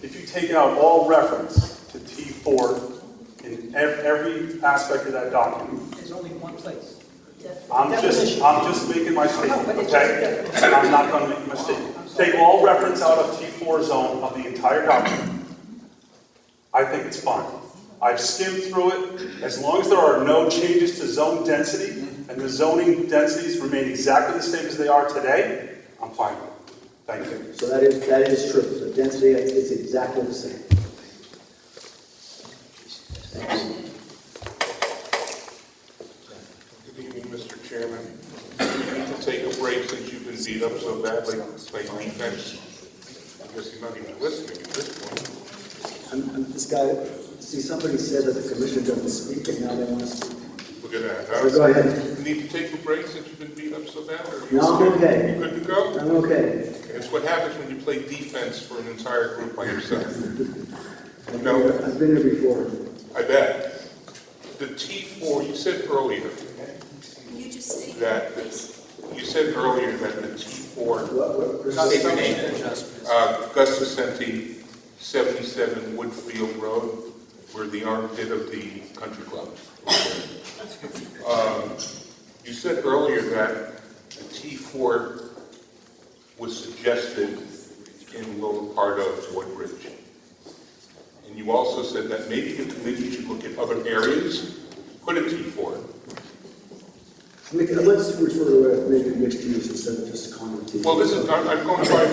If you take out all reference to T4 in every aspect of that document, There's only one place. I'm just making my statement, okay? I'm not going to make my statement. Take all reference out of T4 zone of the entire document. I think it's fine. I've skimmed through it. As long as there are no changes to zone density and the zoning densities remain exactly the same as they are today, I'm fine with it. Thank you. So that is true. The density is exactly the same. Good evening, Mr. Chairman. To take a break since you've been beat up so badly by defense. I guess you're not even listening at this point. This guy, see, somebody said that the commission doesn't speak, and now they want to speak. good at, So huh? go ahead. You need to take a break since you've been beat up so bad, or? No, I'm okay. You good to go? I'm okay. It's what happens when you play defense for an entire group by yourself. I've been here before. I bet. The T4, you said earlier Can you just state that, you said earlier that the T4. State your name and address, please. Gus Vicente, 77 Woodfield Road, where the armpit of the country club. You said earlier that the T4 was suggested in the lower part of Woodbridge. And you also said that maybe the committee should look at other areas, put a T4. Let's refer to maybe mixed use instead of just common T. Well, this is, I'm going by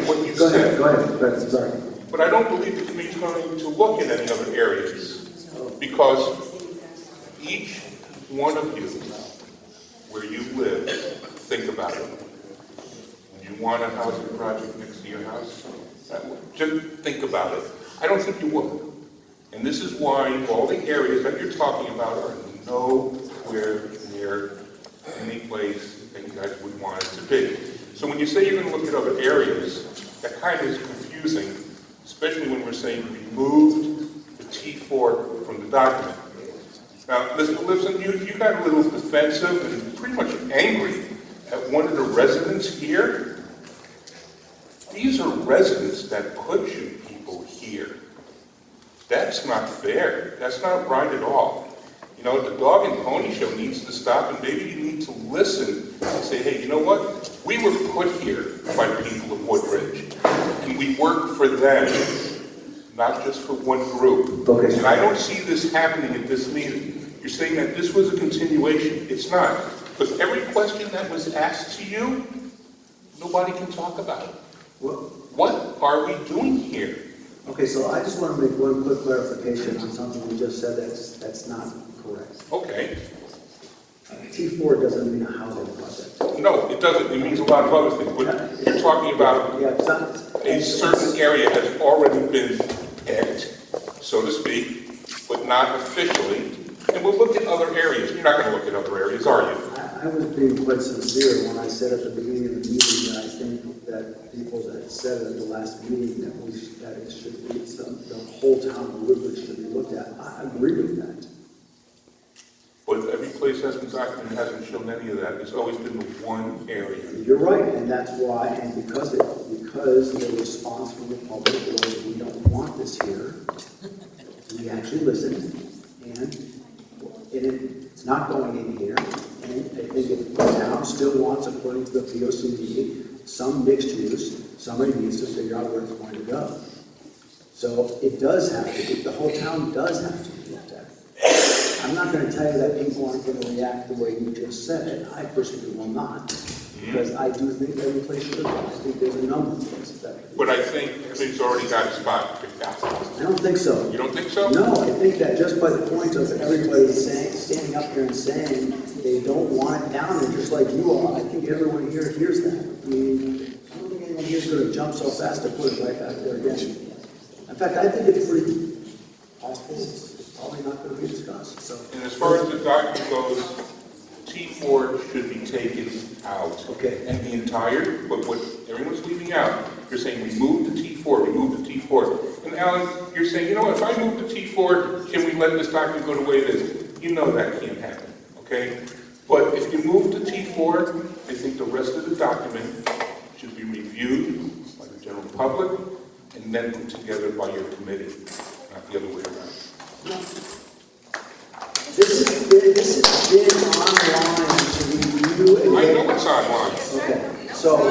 what you Go said. ahead, sorry. But I don't believe the committee's going to look at any other areas, because each one of you, where you live, think about it. You want a housing project next to your house? Just think about it. I don't think you would. And this is why all the areas that you're talking about are nowhere near any place that you guys would want it to be. So when you say you're going to look at other areas, that kind of is confusing, especially when we're saying removed the T4 from the document. Now, Mr. Lipson, you got a little defensive and pretty much angry at one of the residents here. These are residents that put you people here. That's not fair. That's not right at all. You know, the dog and pony show needs to stop, and maybe you need to listen and say, hey, you know what? We were put here by the people of Woodbridge, and we work for them, not just for one group. Okay. And I don't see this happening at this meeting. You're saying that this was a continuation. It's not. Because every question that was asked to you, nobody can talk about it. What are we doing here? Okay, so I just want to make one quick clarification on something you just said that's not correct. Okay. T4 doesn't mean a housing project. No, it doesn't. It means a lot of other things. But you're talking about a certain area has already been picked, so to speak, but not officially. And we'll look at other areas. You're not going to look at other areas, are you? I was being quite sincere when I said at the beginning of the meeting that I think that people that said at the last meeting that it should be the whole town of Woodbridge should be looked at. I agree with that. But every place that's been documented hasn't shown any of that. It's always been the one area. You're right, and that's why, and because the response from the public was, we don't want this here, we actually listened, and it's not going in here, and I think if the town still wants, according to the POCD, some mixed use, somebody needs to figure out where it's going to go. So it does have to be, the whole town does have to be looked at. I'm not going to tell you that people aren't going to react the way you just said it. I personally will not, because I do think every place should go. I think there's a number of places that. But I think it's already got a spot picked out. I don't think so. You don't think so? No, I think that just by the point of everybody standing up here and saying they don't want it down there, just like you are, I think everyone here hears that. I mean, I don't think anyone here is going to jump so fast to put it right back there again. In fact, I think it's pretty possible. It's probably not going to be discussed. So. And as far as the document goes, T4 should be taken out. Okay. And the entire, but what everyone's leaving out, you're saying remove the T4, remove the T4. And Alan, you're saying, you know, if I move the T4, can we let this document go the way it is? You know that can't happen, okay? But if you move the T4, I think the rest of the document should be reviewed by the general public and then put together by your committee, not the other way around. This has been online to review. I know it's online. Okay, so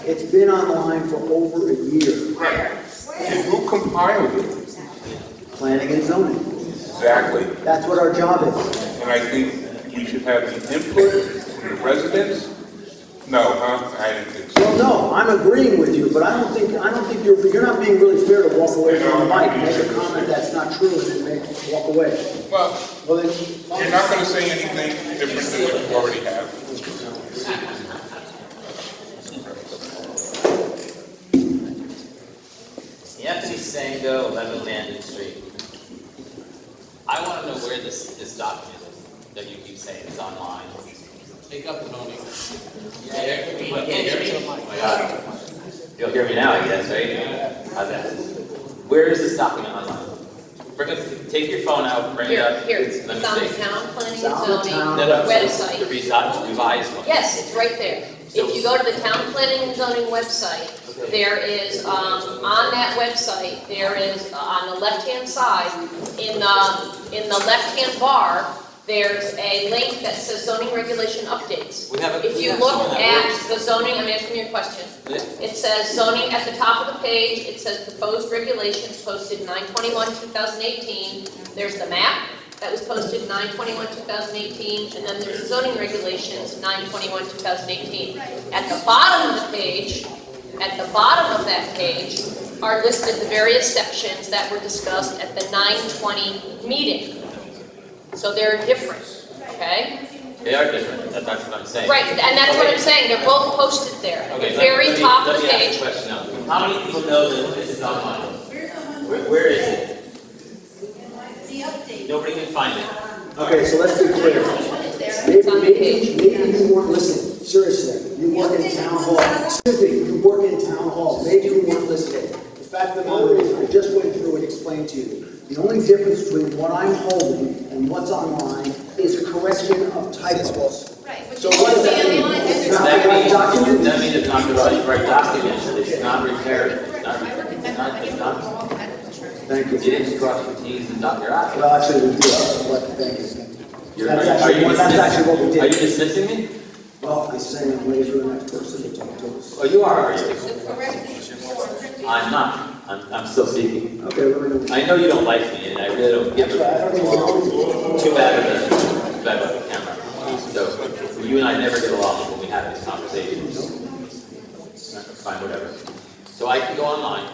it's been online for over a year. Right. And who compiled it? Planning and zoning. Exactly. That's what our job is. And I think we should have the input from the residents. No, huh? I didn't think so. Well, no, I'm agreeing with you, but I don't think you're not being really fair to walk away from the mic, make a comment that's not true, and then walk away. Well, then you're not going to say anything different than what you already have. Anthony Sango, 11 Landon Street. I want to know where this document is. that you keep saying is online? Take up the zoning. But can't hear me? Oh my God. You'll hear me now, I guess, right? How's that? Where is this document online? Take your phone out, bring it up. Here, Let it's me on the see. town planning It's and on the zoning town website. The revised one. Yes, it's right there. If you go to the town planning and zoning website, there is, on that website, there is, on the left-hand side, in the left-hand bar, there's a link that says zoning regulation updates. If you look at the zoning, I'm answering your question. It says zoning at the top of the page, it says proposed regulations posted 9/21/2018. There's the map that was posted 9/21/2018, and then there's zoning regulations 9/21/2018. At the bottom of the page, at the bottom of that page, are listed the various sections that were discussed at the 9/20 meeting. So they're different, okay? They are different, that's what I'm saying. Right, and that's what I'm saying, they're both posted there, at the very top of the Let me ask page. a question now. How many people know that this is online? Where is it? Nobody can find it. Okay, so let's be clear. Maybe you weren't listening, seriously. You work in town hall. Excuse me, you work in town hall. Maybe you weren't listening. The fact of the matter is, I just went through and explained to you. The only difference between what I'm holding and what's online is a correction of typos. Right. So what does that mean? It's not the right document? That means it's not the right document, it's not repaired, it's not. Thank you. You didn't cross your T's and dot your I's. Well, actually, we did, but thank you. Are That's actually what we did. you dismissing me? Well, I'm saying I'm waiting for the next person to talk to us. Oh, you are you? I'm not. I'm still speaking. Okay, we're gonna. I know you don't like me, and I really don't give a too bad about the camera. So you and I never get along when we have these conversations. Fine, whatever. So I can go online,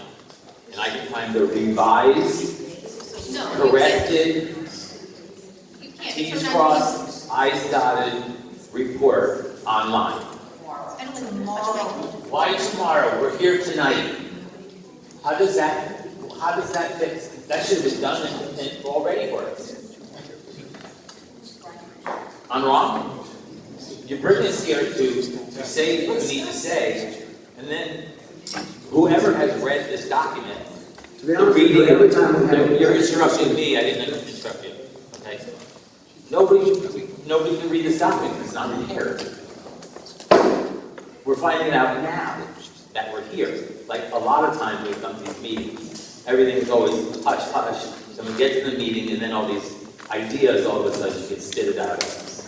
and I can find the revised, corrected, T's crossed, I's dotted report online. Why tomorrow? We're here tonight. How does that fix? That should have been done and already for us. I'm wrong? You bring us here to say what we need to say, and then whoever has read this document, To be honest with you, every time we have. you're instructing me, I didn't instruct you, okay? Nobody can read this document, it's not prepared. We're finding out now that we're here. Like a lot of times when we come to these meetings, everything's always hush hush. So we get to the meeting and then all these ideas all of a sudden get spitted out of us.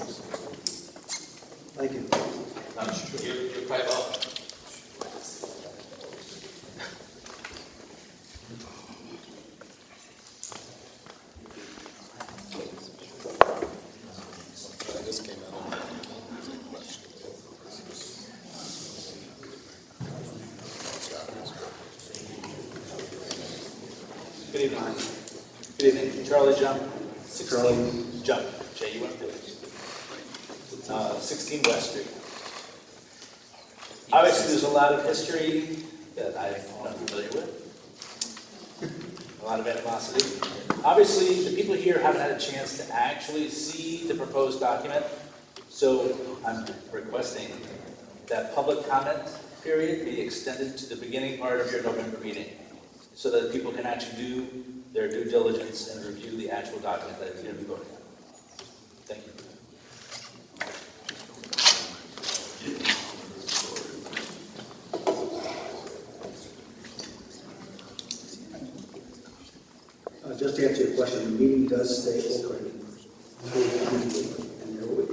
Thank you. You're quite welcome. Good evening. Good evening. Charlie Jump. Charlie Jump. J-U-M-P. 16 West Street. Obviously, there's a lot of history that I'm not familiar with. A lot of animosity. Obviously, the people here haven't had a chance to actually see the proposed document, so I'm requesting that public comment period be extended to the beginning part of your November meeting, so that people can actually do their due diligence and review the actual document that is going to be voted on. Thank you. Just to answer your question, the meeting does stay open and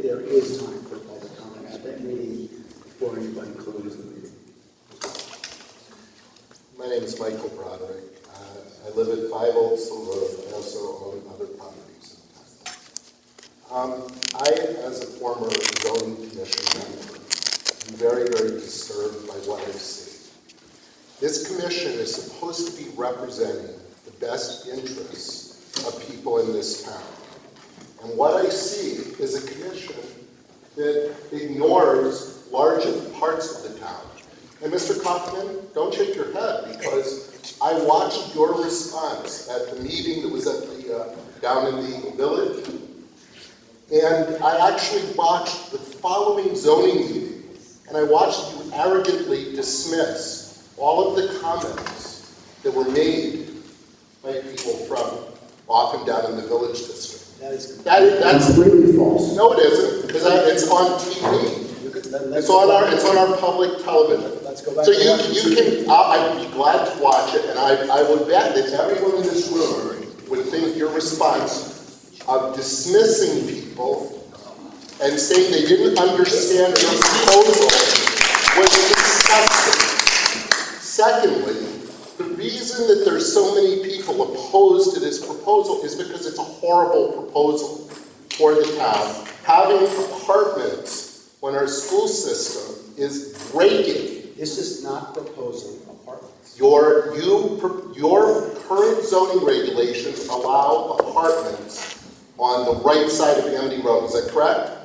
there is time for public comment at that meeting before anybody closes the meeting. My name is Michael Broderick. I live at 5 Old Mill Road. I also own other properties in town. I, as a former zoning commission member, am very, very disturbed by what I see. This commission is supposed to be representing the best interests of people in this town. And what I see is a commission that ignores large parts of the town. And Mr. Kaufman, don't shake your head, because I watched your response at the meeting that was at the down in the village. And I actually watched the following zoning meeting, and I watched you arrogantly dismiss all of the comments that were made by people from off and down in the village district. That's completely false. No, it isn't, because it's on TV. It's on our public television. Let's go back So to you can, I'd be glad to watch it, and I would bet that everyone in this room would think your response of dismissing people and saying they didn't understand your proposal was disgusting. Secondly, the reason that there's so many people opposed to this proposal is because it's a horrible proposal for the town. Having apartments when our school system is breaking. This is not proposing apartments. Your current zoning regulations allow apartments on the right side of Amity Road. Is that correct?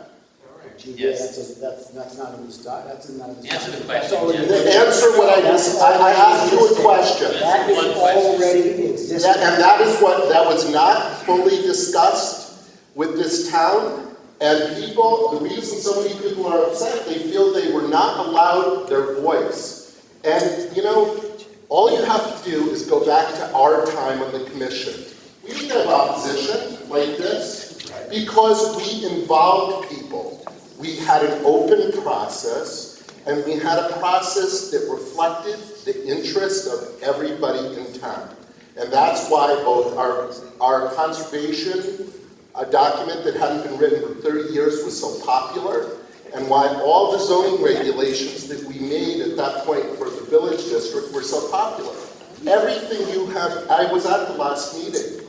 Yes. That's not in this that's not in this Answer the question. question. Answer what I asked you a question. That is already existing. And that was not fully discussed with this town. And people, the reason so many people are upset, they feel they were not allowed their voice. And, you know, all you have to do is go back to our time on the commission. We didn't have opposition like this because we involved people. We had an open process, and we had a process that reflected the interest of everybody in town. And that's why both our conservation, a document that hadn't been written for 30 years, was so popular, and why all the zoning regulations that we made at that point for the village district were so popular. Everything you have, I was at the last meeting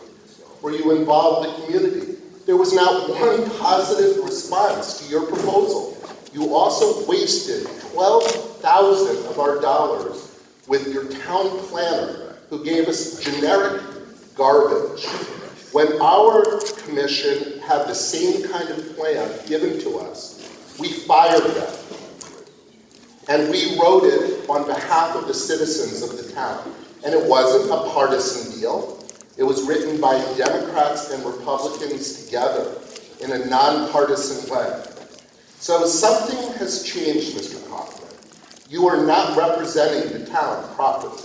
where you involved the community. There was not one positive response to your proposal. You also wasted $12,000 of our dollars with your town planner who gave us generic garbage. When our commission had the same kind of plan given to us, we fired them. And we wrote it on behalf of the citizens of the town. And it wasn't a partisan deal. It was written by Democrats and Republicans together in a nonpartisan way. So something has changed, Mr. Kaufman. You are not representing the town properly.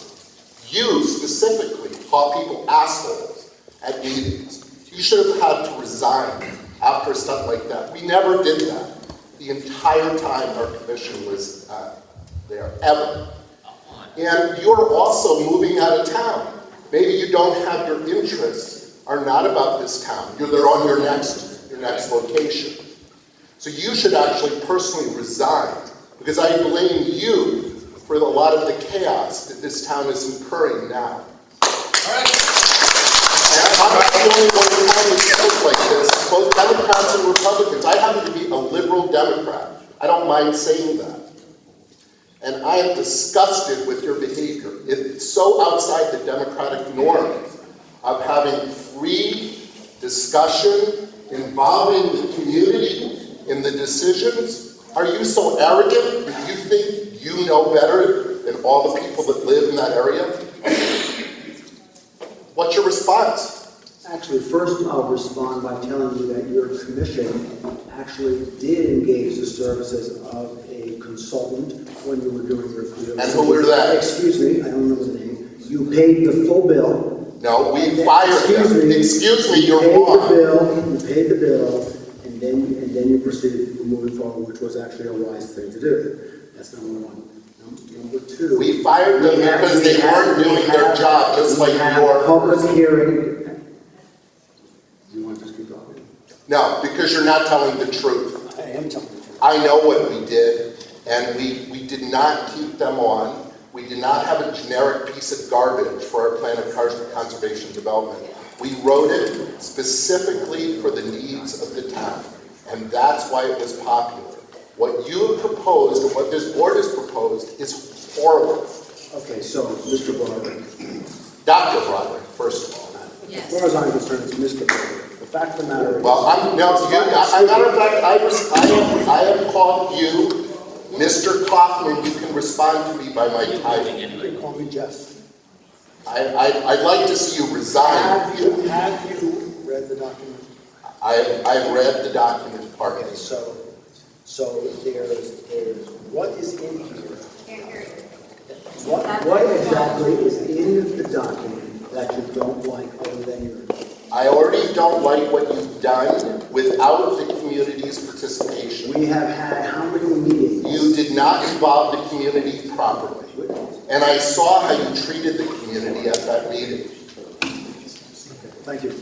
You specifically call people assholes at meetings. You should have had to resign after stuff like that. We never did that the entire time our commission was there, ever. And you're also moving out of town. Maybe you don't have your interests are not about this town. They're on your next location. So you should actually personally resign, because I blame you for a lot of the chaos that this town is incurring now. All right. And I'm not the only one in town that feels like this. Both Democrats and Republicans. I happen to be a liberal Democrat. I don't mind saying that. And I am disgusted with your behavior. It's so outside the democratic norm of having free discussion involving the community in the decisions. Are you so arrogant that you think you know better than all the people that live in that area? What's your response? Actually, first I'll respond by telling you that your commission actually did engage the services of a consultant when you were doing your field. And who were that? Excuse me, I don't know the name. You paid the full bill. No, we fired them. Excuse me, you're wrong. You paid the bill, and then you proceeded moving forward, which was actually a wise thing to do. That's number one. Number two. We fired them because they weren't doing their job, just like your public hearing. You want to just keep talking? No, because you're not telling the truth. I am telling the truth. I know what we did, and we did not keep them on. We did not have a generic piece of garbage for our plan of conservation development. We wrote it specifically for the needs of the town, and that's why it was popular. What you have proposed and what this board has proposed is horrible. Okay, so Mr. Broderick. Dr. Broderick, first of all. As far as I'm concerned, it's Mr. Broderick. The fact of the matter is... Well, as a matter of fact, I have called you Mr. Kaufman. You can respond to me by my title. You can call me Jeff. I'd like to see you resign. Have you read the document? I've read the document part of Okay, it. so there's, what is in here? What exactly is in the document that you don't like other than your? I already don't like what you've done without the community's participation. We have had how many meetings? You did not involve the community properly. And I saw how you treated the community at that meeting. Thank you.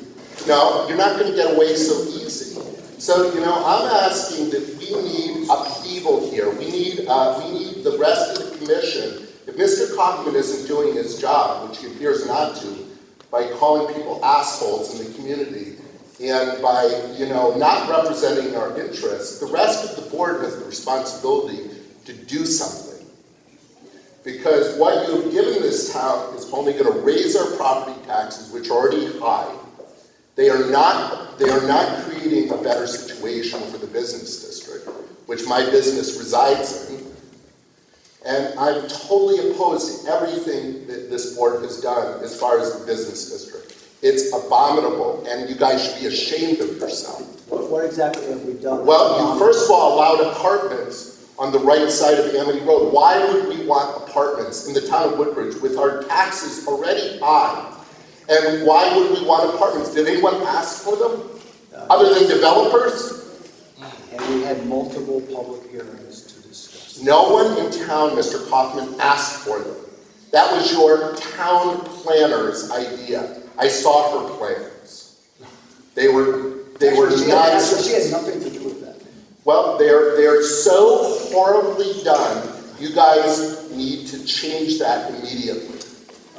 No, you're not going to get away so easy. So, I'm asking that we need upheaval here. We need the rest of the commission. If Mr. Kaufman isn't doing his job, which he appears not to, by calling people assholes in the community, and by, not representing our interests, the rest of the board has the responsibility to do something. Because what you have given this town is only going to raise our property taxes, which are already high. They are not creating a better situation for the business district, which my business resides in. And I'm totally opposed to everything that this board has done as far as the business district. It's abominable, and you guys should be ashamed of yourself. What exactly have we done? Well, you first of all allowed apartments on the right side of Amity Road. Why would we want apartments in the town of Woodbridge with our taxes already high? And why would we want apartments? Did anyone ask for them? Other than developers? And we had multiple public hearings to discuss. No one in town, Mr. Kaufman, asked for them. That was your town planner's idea. I saw her plans. They were nonsense. She had nothing to do with that. Well, they're so horribly done, you guys need to change that immediately.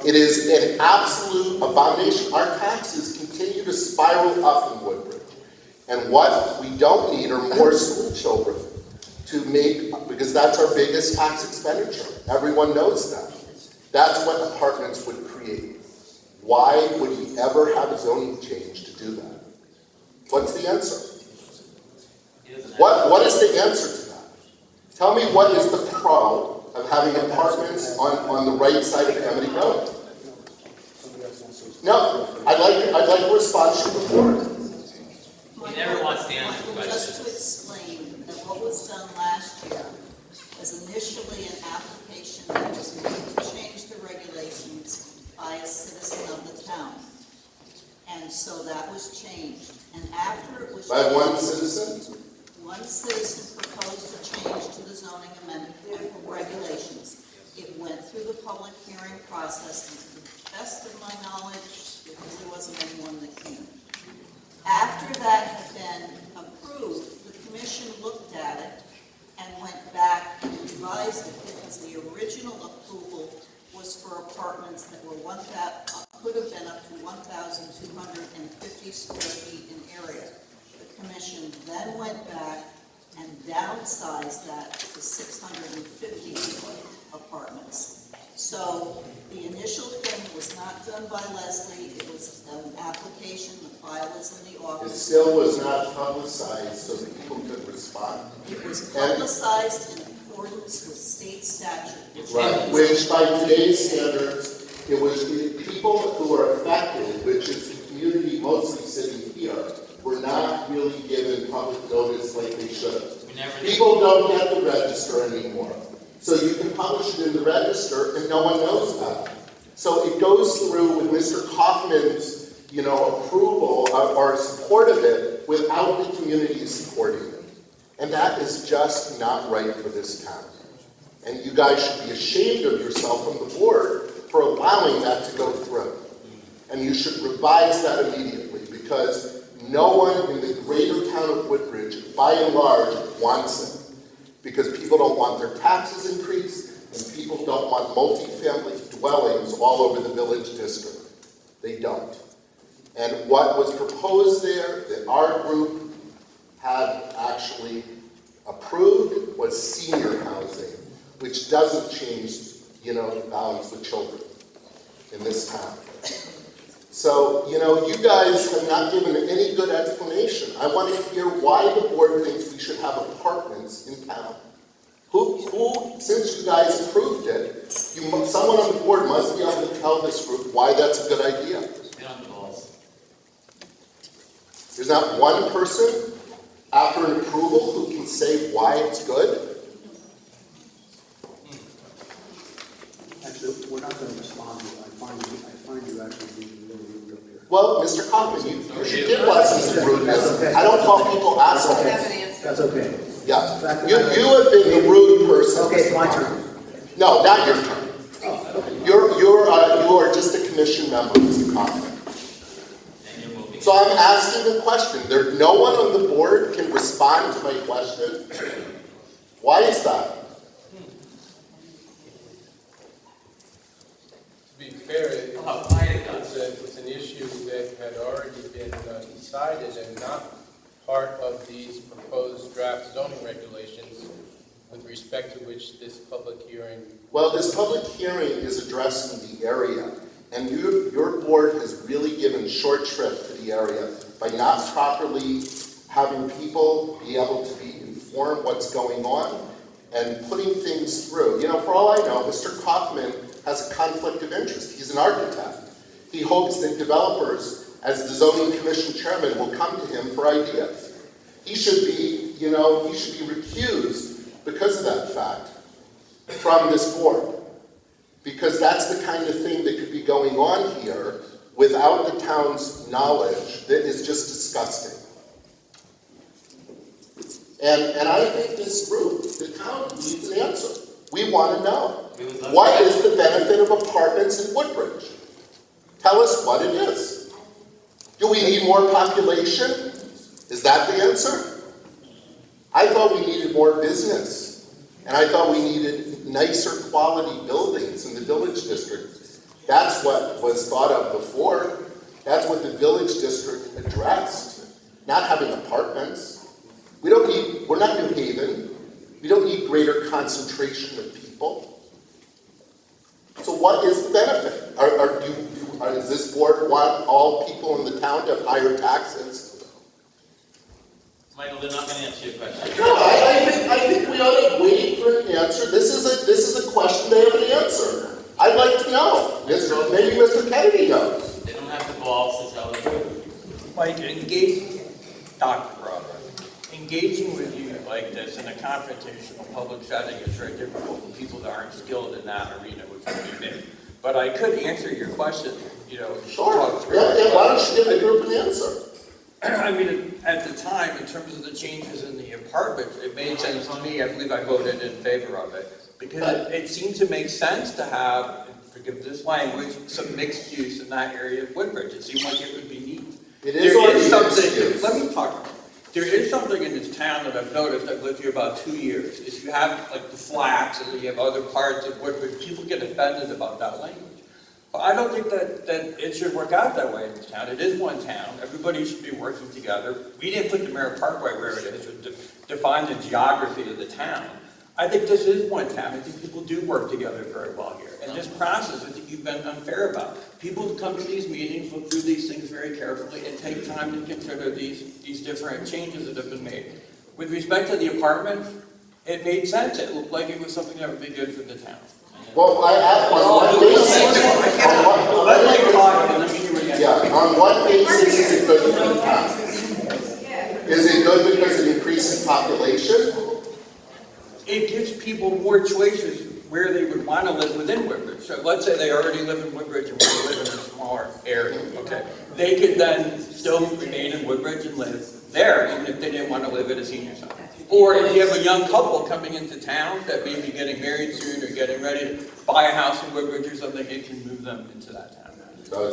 It is an absolute abomination. Our taxes continue to spiral up in Woodbridge. And what we don't need are more school children to make, because that's our biggest tax expenditure. Everyone knows that. That's what apartments would create. Why would he ever have a zoning change to do that? What's the answer? What is the answer to that? Tell me what is the pro of having apartments on the right side of Amity Road? No, I'd like a response from the board. He never wants to answer the question. Just to explain that what was done last year was initially an application that was made to change the regulations by a citizen of the town. And so that was changed. And after it was By changed, one citizen? one citizen proposed a change to the zoning amendment regulations. It went through the public hearing process, and to the best of my knowledge, there really wasn't anyone that came. After that had been approved, the commission looked at it and went back and revised it because the original approval was for apartments that were could have been up to 1,250 square feet in area. The commission then went back and downsized that to 650 apartments. So the initial thing was not done by Leslie. It was an application. The file is in the It office. still was not publicized so that people could respond. It was publicized in accordance with state statute. Right, which by today's standards, it was the people who are affected, which is the community mostly sitting here, were not really given public notice like they should have. People don't get the register anymore. So you can publish it in the register and no one knows about it. So it goes through with Mr. Kaufman's, approval or support of it without the community supporting it. And that is just not right for this town. And you guys should be ashamed of yourself on the board for allowing that to go through. And you should revise that immediately because no one in the greater town of Woodbridge, by and large, wants it. Because people don't want their taxes increased and people don't want multifamily dwellings all over the village district. They don't. And what was proposed there that our group had actually approved was senior housing, which doesn't change, the balance with children in this town. So, you guys have not given any good explanation. I want to hear why the board thinks we should have apartments in town. Who, since you guys approved it, someone on the board must be able to tell this group why that's a good idea. There's not one person after an approval who can say why it's good? Actually, we're not going to respond to you. I find you actually being really rude up here. Well, Mr. Kaufman, you should give lessons in rudeness. I don't call people assholes. That's okay. Yeah. You have been the rude person. Okay, it's my turn. No, not your turn. You are just a commission member, Mr. Kaufman. So I'm asking the question. No one on the board can respond to my question. Why is that? To be fair, it's an issue that had already been decided and not part of these proposed draft zoning regulations with respect to which this public hearing... Well, this public hearing is addressing the area, and your board has really given short shrift to the area by not properly having people be able to be informed what's going on and putting things through. You know, for all I know, Mr. Kaufman has a conflict of interest. He's an architect. He hopes that developers, as the zoning commission chairman, will come to him for ideas. He should be, he should be recused because of that fact from this board. Because that's the kind of thing that could be going on here without the town's knowledge that is just disgusting. And I think this group, the town, needs an answer. We want to know. What is the benefit of apartments in Woodbridge? Tell us what it is. Do we need more population? Is that the answer? I thought we needed more business. And I thought we needed nicer quality buildings in the village district. That's what was thought of before. That's what the village district addressed. Not having apartments. We're not New Haven. We don't need greater concentration of people. So what is the benefit? Does this board want all people in the town to have higher taxes? Michael, they're not going to answer your question. No, I think we ought to wait for an answer. This is a question they have an answer. I'd like to know. Maybe Mr. Kennedy knows. They don't have the balls to tell you. Like, Dr. Broderick, engaging with you like this in a confrontational public setting is very difficult for people that aren't skilled in that arena, which would be me. But I could answer your question, Sure. talk through Yeah, why don't you give the group an answer? I mean, at the time, in terms of the changes in the apartments, it made sense to me. I believe I voted in favor of it. Because it seemed to make sense to have, forgive this language, some mixed use in that area of Woodbridge. It seemed like it would be neat. It is already something, mixed use. let me talk. There is something in this town that I've noticed. I've lived here about 2 years. Is you have like the flats and then you have other parts of Woodbridge. People get offended about that language. But I don't think that it should work out that way in this town. It is one town. Everybody should be working together. We didn't put the Merritt Parkway where it is to define the geography of the town. I think this is one town. I think people do work together very well here. And this process, I think you've been unfair about. People come to these meetings, look through these things very carefully, and take time to consider these different changes that have been made. With respect to the apartments, it made sense. It looked like it was something that would be good for the town. Well, on what basis is it good for the town? Is it good because it increases population? It gives people more choices where they would want to live within Woodbridge. So let's say they already live in Woodbridge and want to live in a smaller area, okay? They could then still remain in Woodbridge and live there, even if they didn't want to live at a senior center. Or if you have a young couple coming into town that may be getting married soon or getting ready to buy a house in Woodbridge or something, it can move them into that town.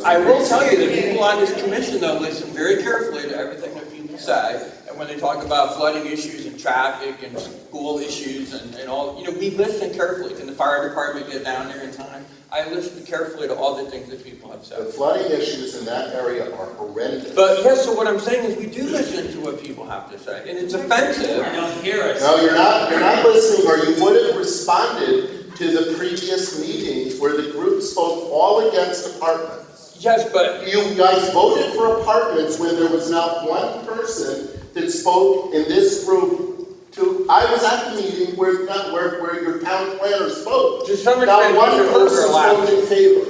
I will tell you that people on this commission, though, listen very carefully to everything that people say. And when they talk about flooding issues and traffic and school issues and all, we listen carefully. Can the fire department get down there in time? I listen carefully to all the things that people have said. The flooding issues in that area are horrendous. But yes, so what I'm saying is we do listen to what people have to say. And it's offensive. You don't hear us. No, you're not listening, or you would have responded to the previous meetings where the group spoke all against apartments. Yes, but you guys voted for apartments when there was not one person that spoke in this group. I was at the meeting where your town planner spoke. To some not one person spoke in favor.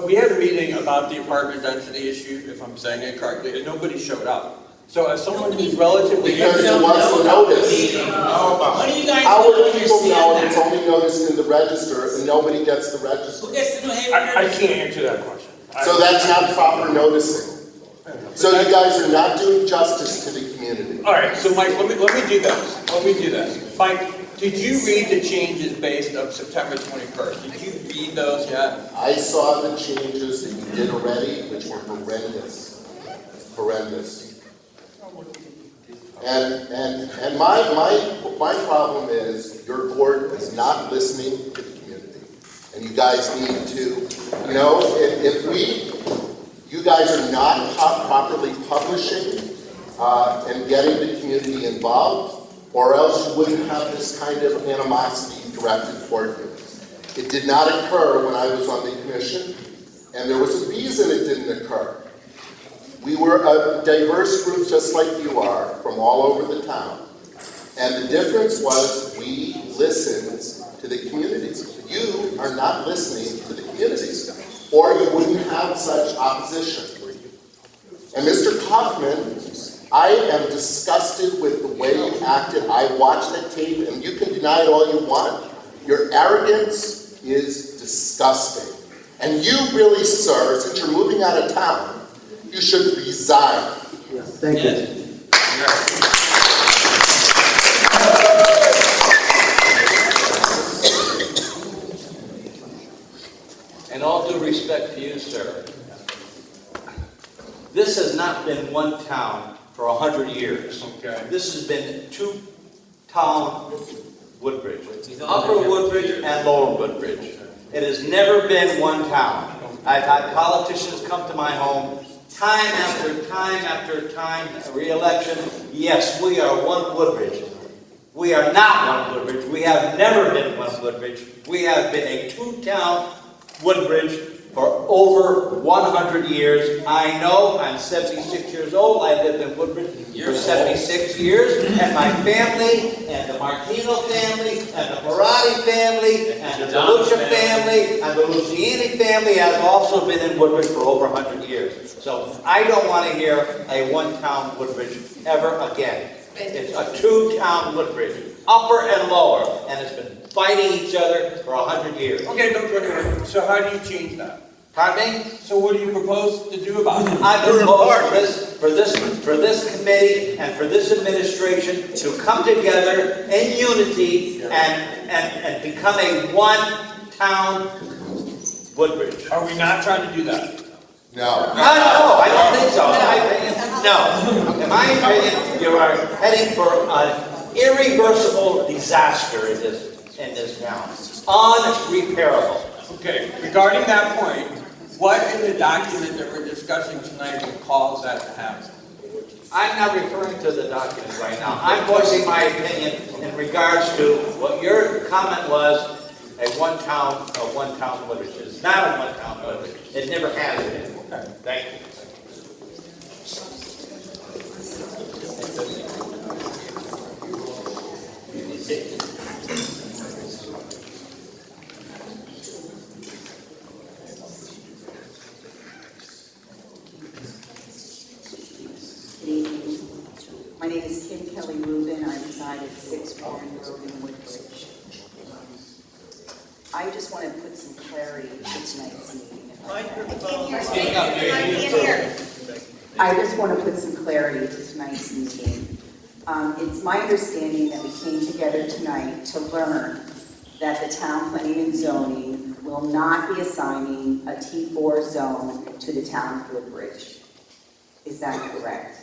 We had a meeting about the apartment density issue, if I'm saying it correctly, and nobody showed up. So as someone who's relatively. Because it wasn't noticed. How do you guys How would people know if it's only noticed in the register and nobody gets the register? Who gets the New Haven? I can't answer that question. So that's not proper noticing. So you guys are not doing justice to the community. All right, so Mike, let me do this. Let me do this. Mike, did you read the changes based of September 21st? Did you read those yet? I saw the changes that you did already, which were horrendous. Horrendous. And my problem is your board is not listening to the community. And you guys need to, you know, you guys are not properly publishing and getting the community involved, or else you wouldn't have this kind of animosity directed toward you. It did not occur when I was on the commission, and there was a reason it didn't occur. We were a diverse group just like you are, from all over the town. And the difference was we listened to the communities. You are not listening to the communities, or you wouldn't have such opposition. And Mr. Kaufman, I am disgusted with the way you acted. I watched that tape, and you can deny it all you want. Your arrogance is disgusting. And you really, sir, since you're moving out of town, you should resign. Yeah, thank you. And all due respect to you, sir, this has not been one town for 100 years. Okay. This has been two-town Woodbridge. Upper Woodbridge and Lower Woodbridge. It has never been one town. I've had politicians come to my home time after time after time, re-election. Yes, we are one Woodbridge. We are not one Woodbridge. We have never been one Woodbridge. We have been a two-town Woodbridge for over 100 years. I know I'm 76 years old. I lived in Woodbridge for 76 years. And my family, and the Martino family, and the Parati family, and the DeLucia family, and the Luciani family has also been in Woodbridge for over 100 years. So I don't want to hear a one-town Woodbridge ever again. It's a two-town Woodbridge, upper and lower, and it's been fighting each other for 100 years. Okay, so how do you change that? Pardon me? So what do you propose to do about it? I propose for this committee and for this administration to come together in unity and become a one-town Woodbridge. Are we not trying to do that? No. I don't think so. In my opinion, no. In my opinion, you are heading for an irreversible disaster in this town. Unrepairable. Okay, regarding that point, what in the document that we're discussing tonight would cause that to happen? I'm not referring to the document right now. I'm voicing my opinion in regards to what your comment was, a one-town Woodbridge. It's not a one-town Woodbridge. It never has been. Okay. Thank you. My name is Kim Kelly Rubin. I reside at 6 Warren Road in Woodbridge. I just want to put some clarity to tonight's meeting. I just want to put some clarity to tonight's meeting. It's my understanding that we came together tonight to learn that the town planning and zoning will not be assigning a T4 zone to the town of Woodbridge. Is that correct?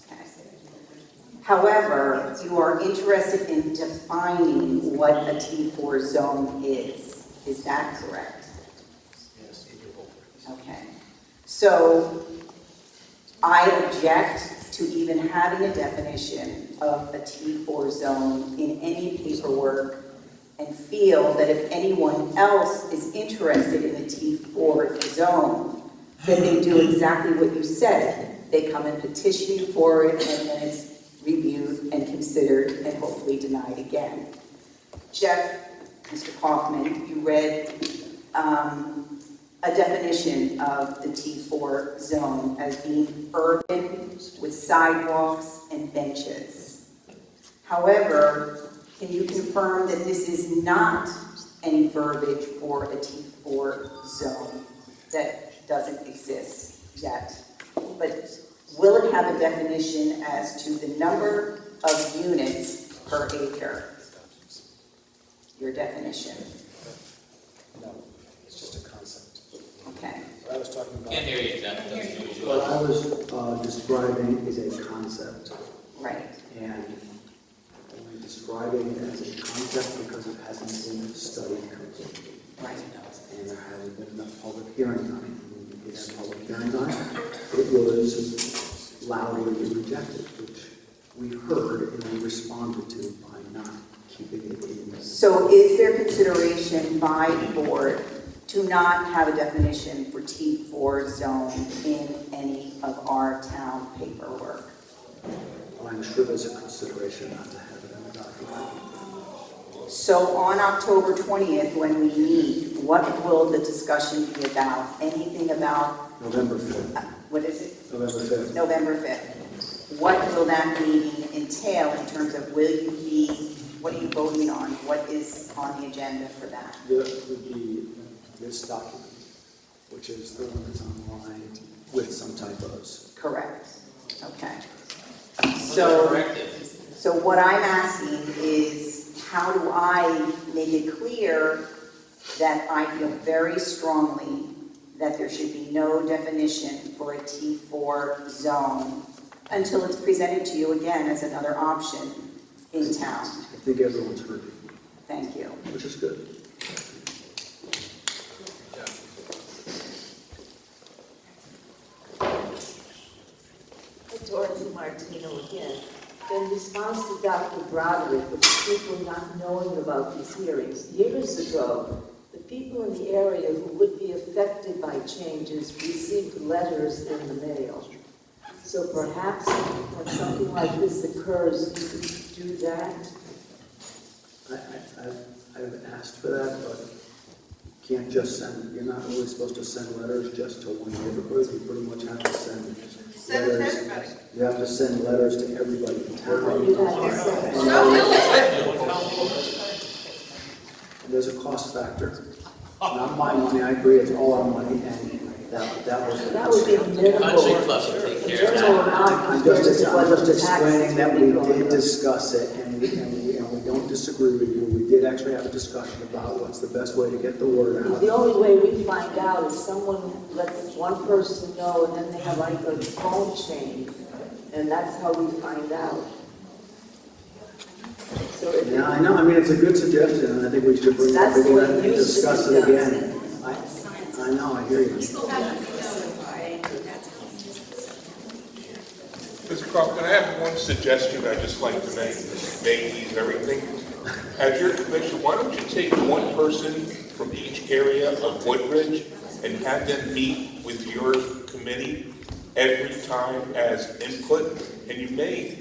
Okay. However, you are interested in defining what a T4 zone is. Is that correct? Yes. Okay. So I object to even having a definition of a T4 zone in any paperwork, and feel that if anyone else is interested in the T4 zone, then they do exactly what you said. They come and petition you for it, and then it's reviewed and considered and hopefully denied again. Jeff, Mr. Kaufman, you read a definition of the T4 zone as being urban with sidewalks and benches. However, can you confirm that this is not any verbiage for a T4 zone that doesn't exist yet? But will it have a definition as to the number of units per acre? Your definition. No, it's just a concept. Okay. What I was talking about. Can't hear you, Jeff. What I was describing is a concept. Right. And only describing it as a concept because it hasn't been studied completely. Right. And there hasn't been enough public hearing on it. When we did have public hearing on it, it was loudly rejected, which we heard and we responded to by not keeping it in. So is there consideration by the board to not have a definition for T4 zone in any of our town paperwork? I'm sure there's a consideration not to have it in the document. So on October 20th, when we meet, what will the discussion be about? Anything about, November 5th. what is it? November 5th. November 5th. What will that meeting entail in terms of will you be, what are you voting on? What is on the agenda for that? There would be this document, which is the one that's online with some typos. Correct. Okay. So what I'm asking is, how do I make it clear that I feel very strongly that there should be no definition for a T4 zone until it's presented to you again as another option in town? I think everyone's heard it. Thank you. Which is good. Dorothy Martino again. In response to Dr. Broderick, with people not knowing about these hearings, years ago, the people in the area who would be affected by changes received letters in the mail. So perhaps when something like this occurs, you could do that? I've asked for that, but you can't just send, you're not really supposed to send letters just to one neighborhood. You pretty much have to send letters. You have to send letters to everybody in town. And there's a cost factor. Not my money, I agree, it's all our money, and that would be minimal. Country club would take care of that. I'm just explaining that we did discuss it, and we don't disagree with you. We did actually have a discussion about what's the best way to get the word out. The only way we find out is someone lets one person know, and then they have like a phone chain, and that's how we find out. So Yeah, I know, I mean, it's a good suggestion, and I think we should bring it up again and discuss it again. I know, I hear you. Mr. Kaufman, I have one suggestion I'd just like to make. May ease everything. At your commission, why don't you take one person from each area of Woodbridge and have them meet with your committee every time as input, and you may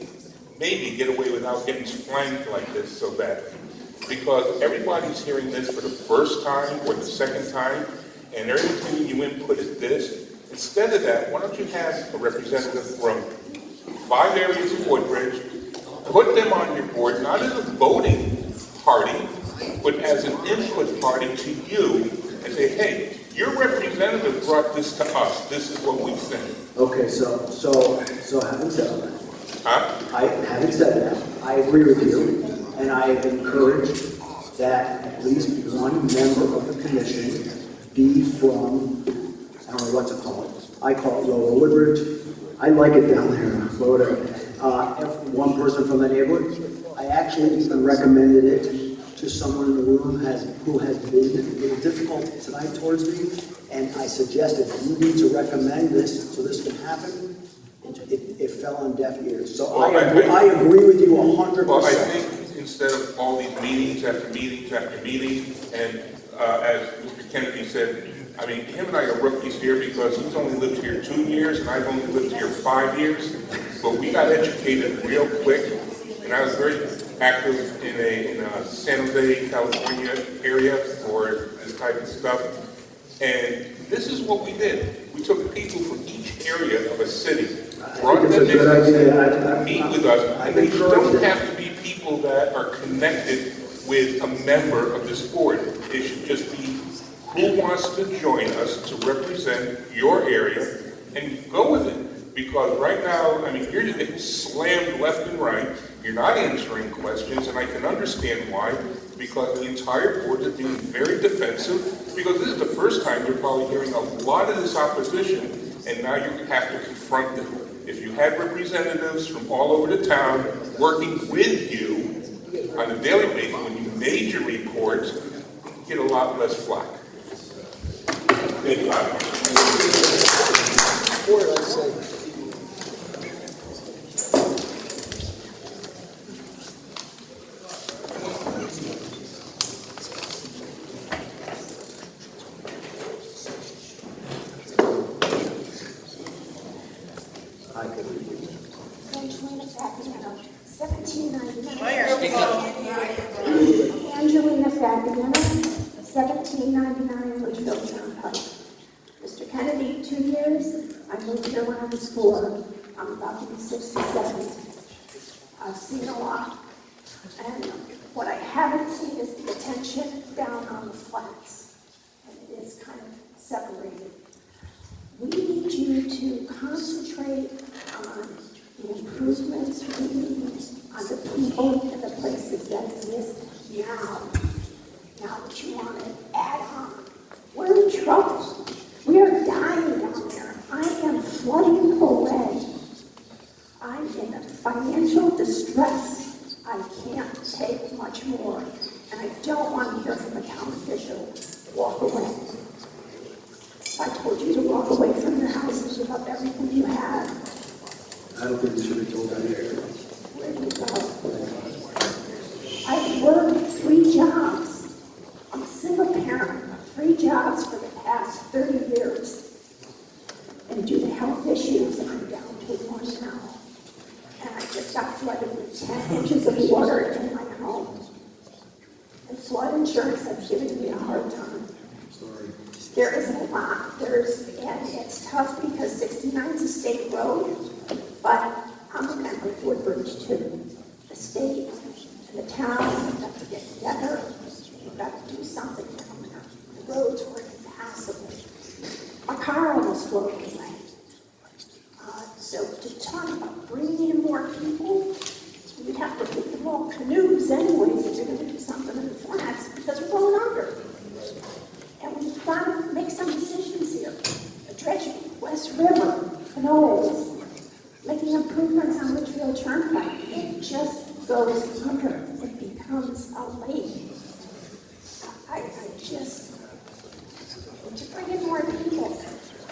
maybe get away without getting flanked like this so badly. Because everybody's hearing this for the first time or the second time, and everything you input is this. Instead of that, why don't you have a representative from 5 areas of Woodbridge, put them on your board, not as a voting party, but as an input party to you, and say, hey, your representative brought this to us, this is what we think. Okay, so having said that, having said that, I agree with you, and I have encouraged that at least one member of the commission be from, I don't know what to call it. I call it Lower Woodbridge. I like it down there, Florida. One person from the neighborhood. I actually even recommended it to someone in the room who has been a little difficult tonight towards me, and I suggested you need to recommend this so this can happen. It fell on deaf ears. So I agree with you 100%. Well, I think instead of all these meetings after meetings after meetings, and as Mr. Kennedy said, I mean, him and I are rookies here because he's only lived here 2 years and I've only lived here 5 years. But we got educated real quick, and I was very active in a San Jose, California area for this type of stuff. And this is what we did. We took people from each area of a city, brought think them it's a good idea. in, meet with us, and they don't have to be people that are connected with a member of this board. It should just be who wants to join us to represent your area and go with it. Because right now, I mean, you're getting slammed left and right. You're not answering questions, and I can understand why, because the entire board is being very defensive, because this is the first time you're probably hearing a lot of this opposition, and now you have to confront them. If you had representatives from all over the town working with you on a daily basis, when you made your reports, you'd get a lot less flack. Thank you. Angelina Fabiano, 1799 Litchfield Turnpike. Mr. Kennedy, 2 years. I moved here when I was 4. I'm about to be 67. I've seen a lot. And what I haven't seen is the attention down on the flats. And it is kind of separated. We need you to concentrate on the improvements we need on the people and the places that exist now. Now that you want to add on. We're in trouble. We are dying down there. I am flooding away. I'm in a financial distress. I can't take much more. And I don't want to hear from a town official, walk away. I told you to walk away from your house and give up everything you had. I don't think we should be told that either. Where do you go? I've worked 3 jobs. I'm a single parent, 3 jobs for the past 30 years. And due to health issues, I'm down to 1 now. And I just got flooded with 10 inches of water in my home. And flood insurance has given me a hard time. Sorry. There is a lot. And it's tough because 69 is a state road, but I'm a member of Woodbridge too. The state and the town have to get together. We've got to do something down there. The roads were impassable. My car almost floated away. So to talk about bringing in more people, we'd have to put them all canoes anyways if you're going to do something in the flats because we're going under. And we've got to make some decisions here. The dredging, West River, canals, making improvements on Litchfield Turnpike. It just goes under. It becomes a lake. To bring in more people.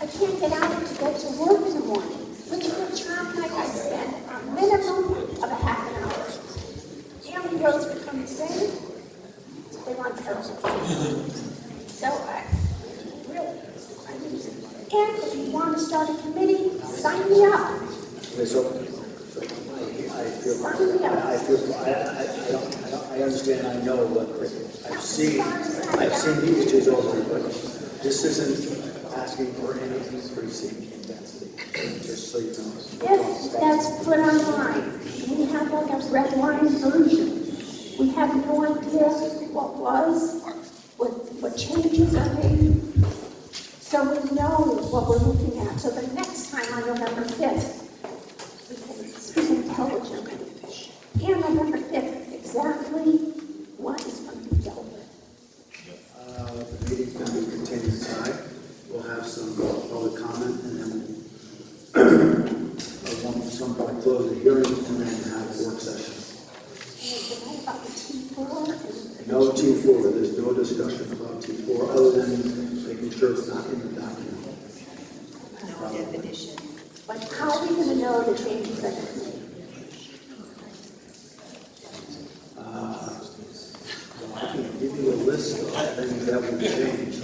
I can't get out to go to work in the morning. Litchfield Turnpike, I spend a minimum of a half an hour. Family roads become the same. They run parallel. So and if you want to start a committee, sign me up. I understand, I know what, I've seen the issues over, but this isn't asking for any increasing in density, just so you know. If that's put online, we have like a red line version. We have no idea what was, what changes are made. So we know what we're looking at. So the next time on November 5th, we can speak intelligently. And November 5th, exactly what is going to be dealt with. The meeting's going to be continued tonight. We'll have some public comment and then at some point close the hearing and then have a work session. And about the T4? No T4. There's no discussion about T4 other than making sure it's not in the document. No definition. But how are we going to know the changes that are made? I can give you a list of things that will change.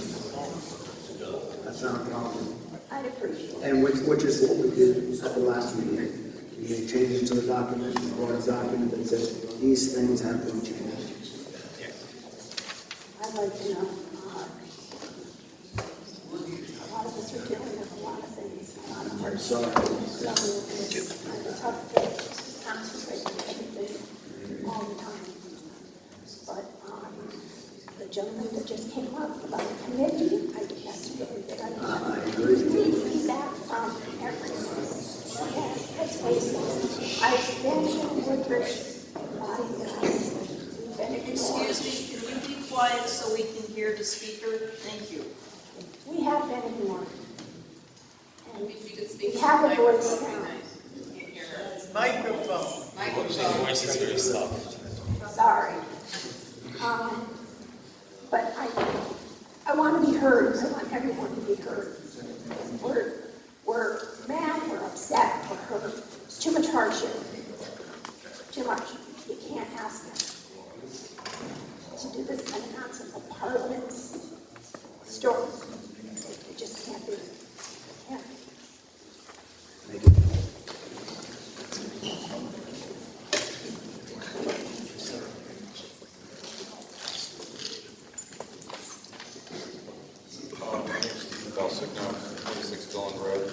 That's not a problem. I'd appreciate it. And which is what we did at the last meeting. We made changes to the document, we brought a document that said these things have been changed. I'd like to know. A lot of us are dealing with a lot of things. I'm sorry. I've been in Woodbridge body gas. Excuse me, can you be quiet so we can hear the speaker? Thank you. We have been more. And we have a voice now. Microphone. Your voice is very soft. Sorry. But I want to be heard. I want everyone to be heard. We're mad, we're upset, we're hurt. It's too much hardship. Too much. You can't ask us to do this kind of nonsense. Apartments, stores. It just can't be. Can't be. Felsick, 26 Dillon Road.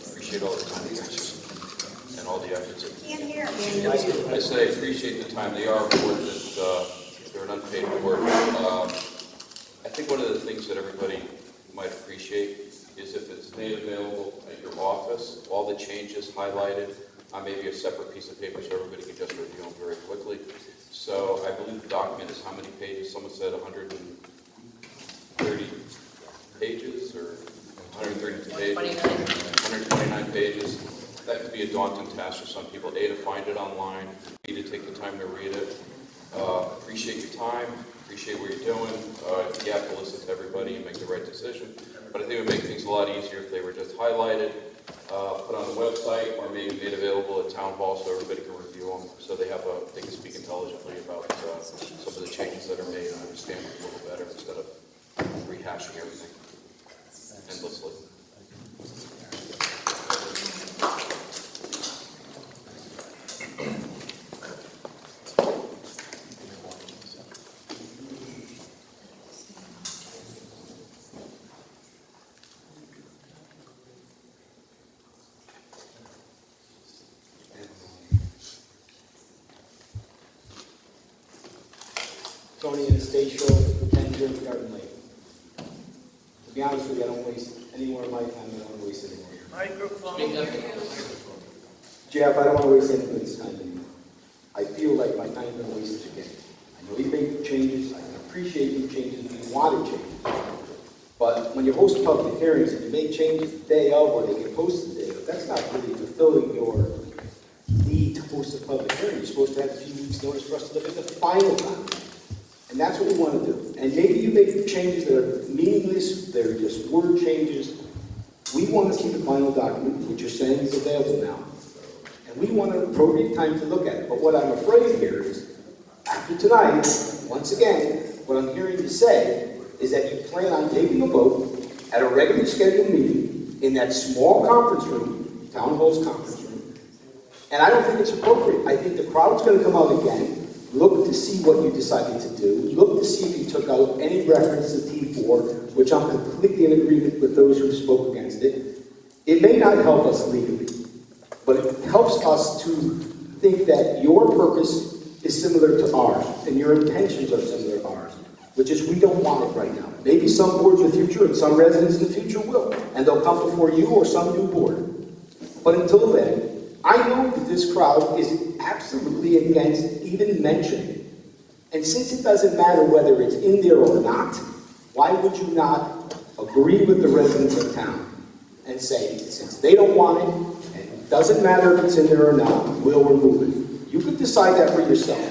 Appreciate all the time and all the efforts. Can't hear. I say appreciate the time. They are important that they're an unpaid board. I think one of the things that everybody might appreciate is if it's made available at your office, all the changes highlighted on maybe a separate piece of paper so everybody can just review them very quickly. So I believe the document is how many pages? Someone said 130 pages or 132 pages? 129 pages. That could be a daunting task for some people. A, to find it online, B, to take the time to read it. Appreciate your time, appreciate what you're doing. You have to listen to everybody and make the right decision. But I think it would make things a lot easier if they were just highlighted, put on the website, or maybe made available at town hall so everybody can review them, so they can speak intelligently about some of the changes that are made and understand it a little better instead of rehashing everything endlessly. Tony Anastasio, 10 Jones Garden Lane. To be honest with you, I don't waste any more of my time. I don't want to waste any more. Jeff, I don't want to waste anybody's time anymore. I feel like my time's been wasted again. I know you made changes. I can appreciate you changes. You wanted changes. But when you host public hearings and you make changes the day of or they get posted the day of, that's not really fulfilling your need to host a public hearing. You're supposed to have a few weeks' notice for us to look at the final document. And that's what we want to do. And maybe you make changes that are meaningless, they're just word changes. We want to see the final document, which you're saying is available now. And we want an appropriate time to look at it. But what I'm afraid here is, after tonight, once again, what I'm hearing you say is that you plan on taking a vote at a regularly scheduled meeting in that small conference room, Town Hall's conference room. And I don't think it's appropriate. I think the crowd's going to come out again. Look to see what you decided to do. Look to see if you took out any reference to T4, which I'm completely in agreement with those who spoke against it. It may not help us legally, but it helps us to think that your purpose is similar to ours, and your intentions are similar to ours, which is we don't want it right now. Maybe some boards in the future and some residents in the future will, and they'll come before you or some new board. But until then, I know that this crowd is absolutely against even mentioning it. And since it doesn't matter whether it's in there or not, why would you not agree with the residents of town and say, since they don't want it, and it doesn't matter if it's in there or not, we'll remove it. You could decide that for yourself.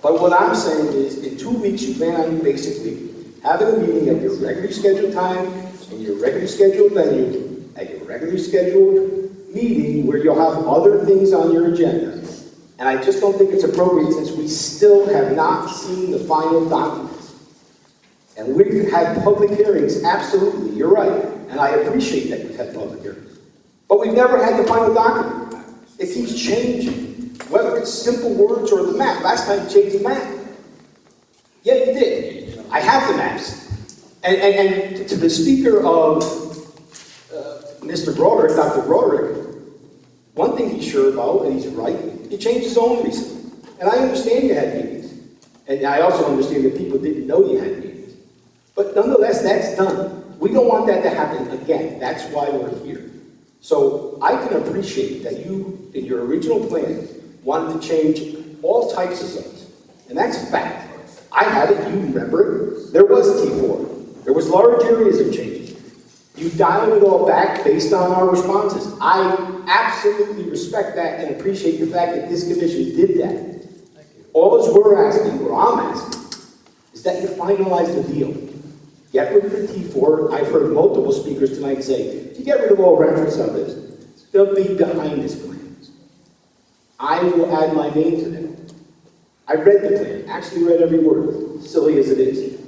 But what I'm saying is, in 2 weeks, you plan on basically having a meeting at your regularly scheduled time, in your regularly scheduled venue, at your regularly scheduled meeting where you'll have other things on your agenda. And I just don't think it's appropriate since we still have not seen the final documents. And we've had public hearings, absolutely, you're right. And I appreciate that we've had public hearings. But we've never had the final document. It keeps changing, whether it's simple words or the map. Last time you changed the map. Yeah, you did. I have the maps. And to the speaker of Mr. Broderick, Dr. Broderick, one thing he's sure about, and he's right, he changed his own recently. And I understand you had meetings. And I also understand that people didn't know you had meetings. But nonetheless, that's done. We don't want that to happen again. That's why we're here. So I can appreciate that you, in your original plan, wanted to change all types of zones. And that's a fact. I had it, you remember it. There was T4. There was large areas of changes. You dialed it all back based on our responses. I absolutely respect that and appreciate the fact that this commission did that. All we're asking, or I'm asking, is that you finalize the deal. Get rid of the T4. I've heard multiple speakers tonight say, if you get rid of all reference of this, they'll be behind this plan. I will add my name to them. I read the plan, actually read every word, silly as it is.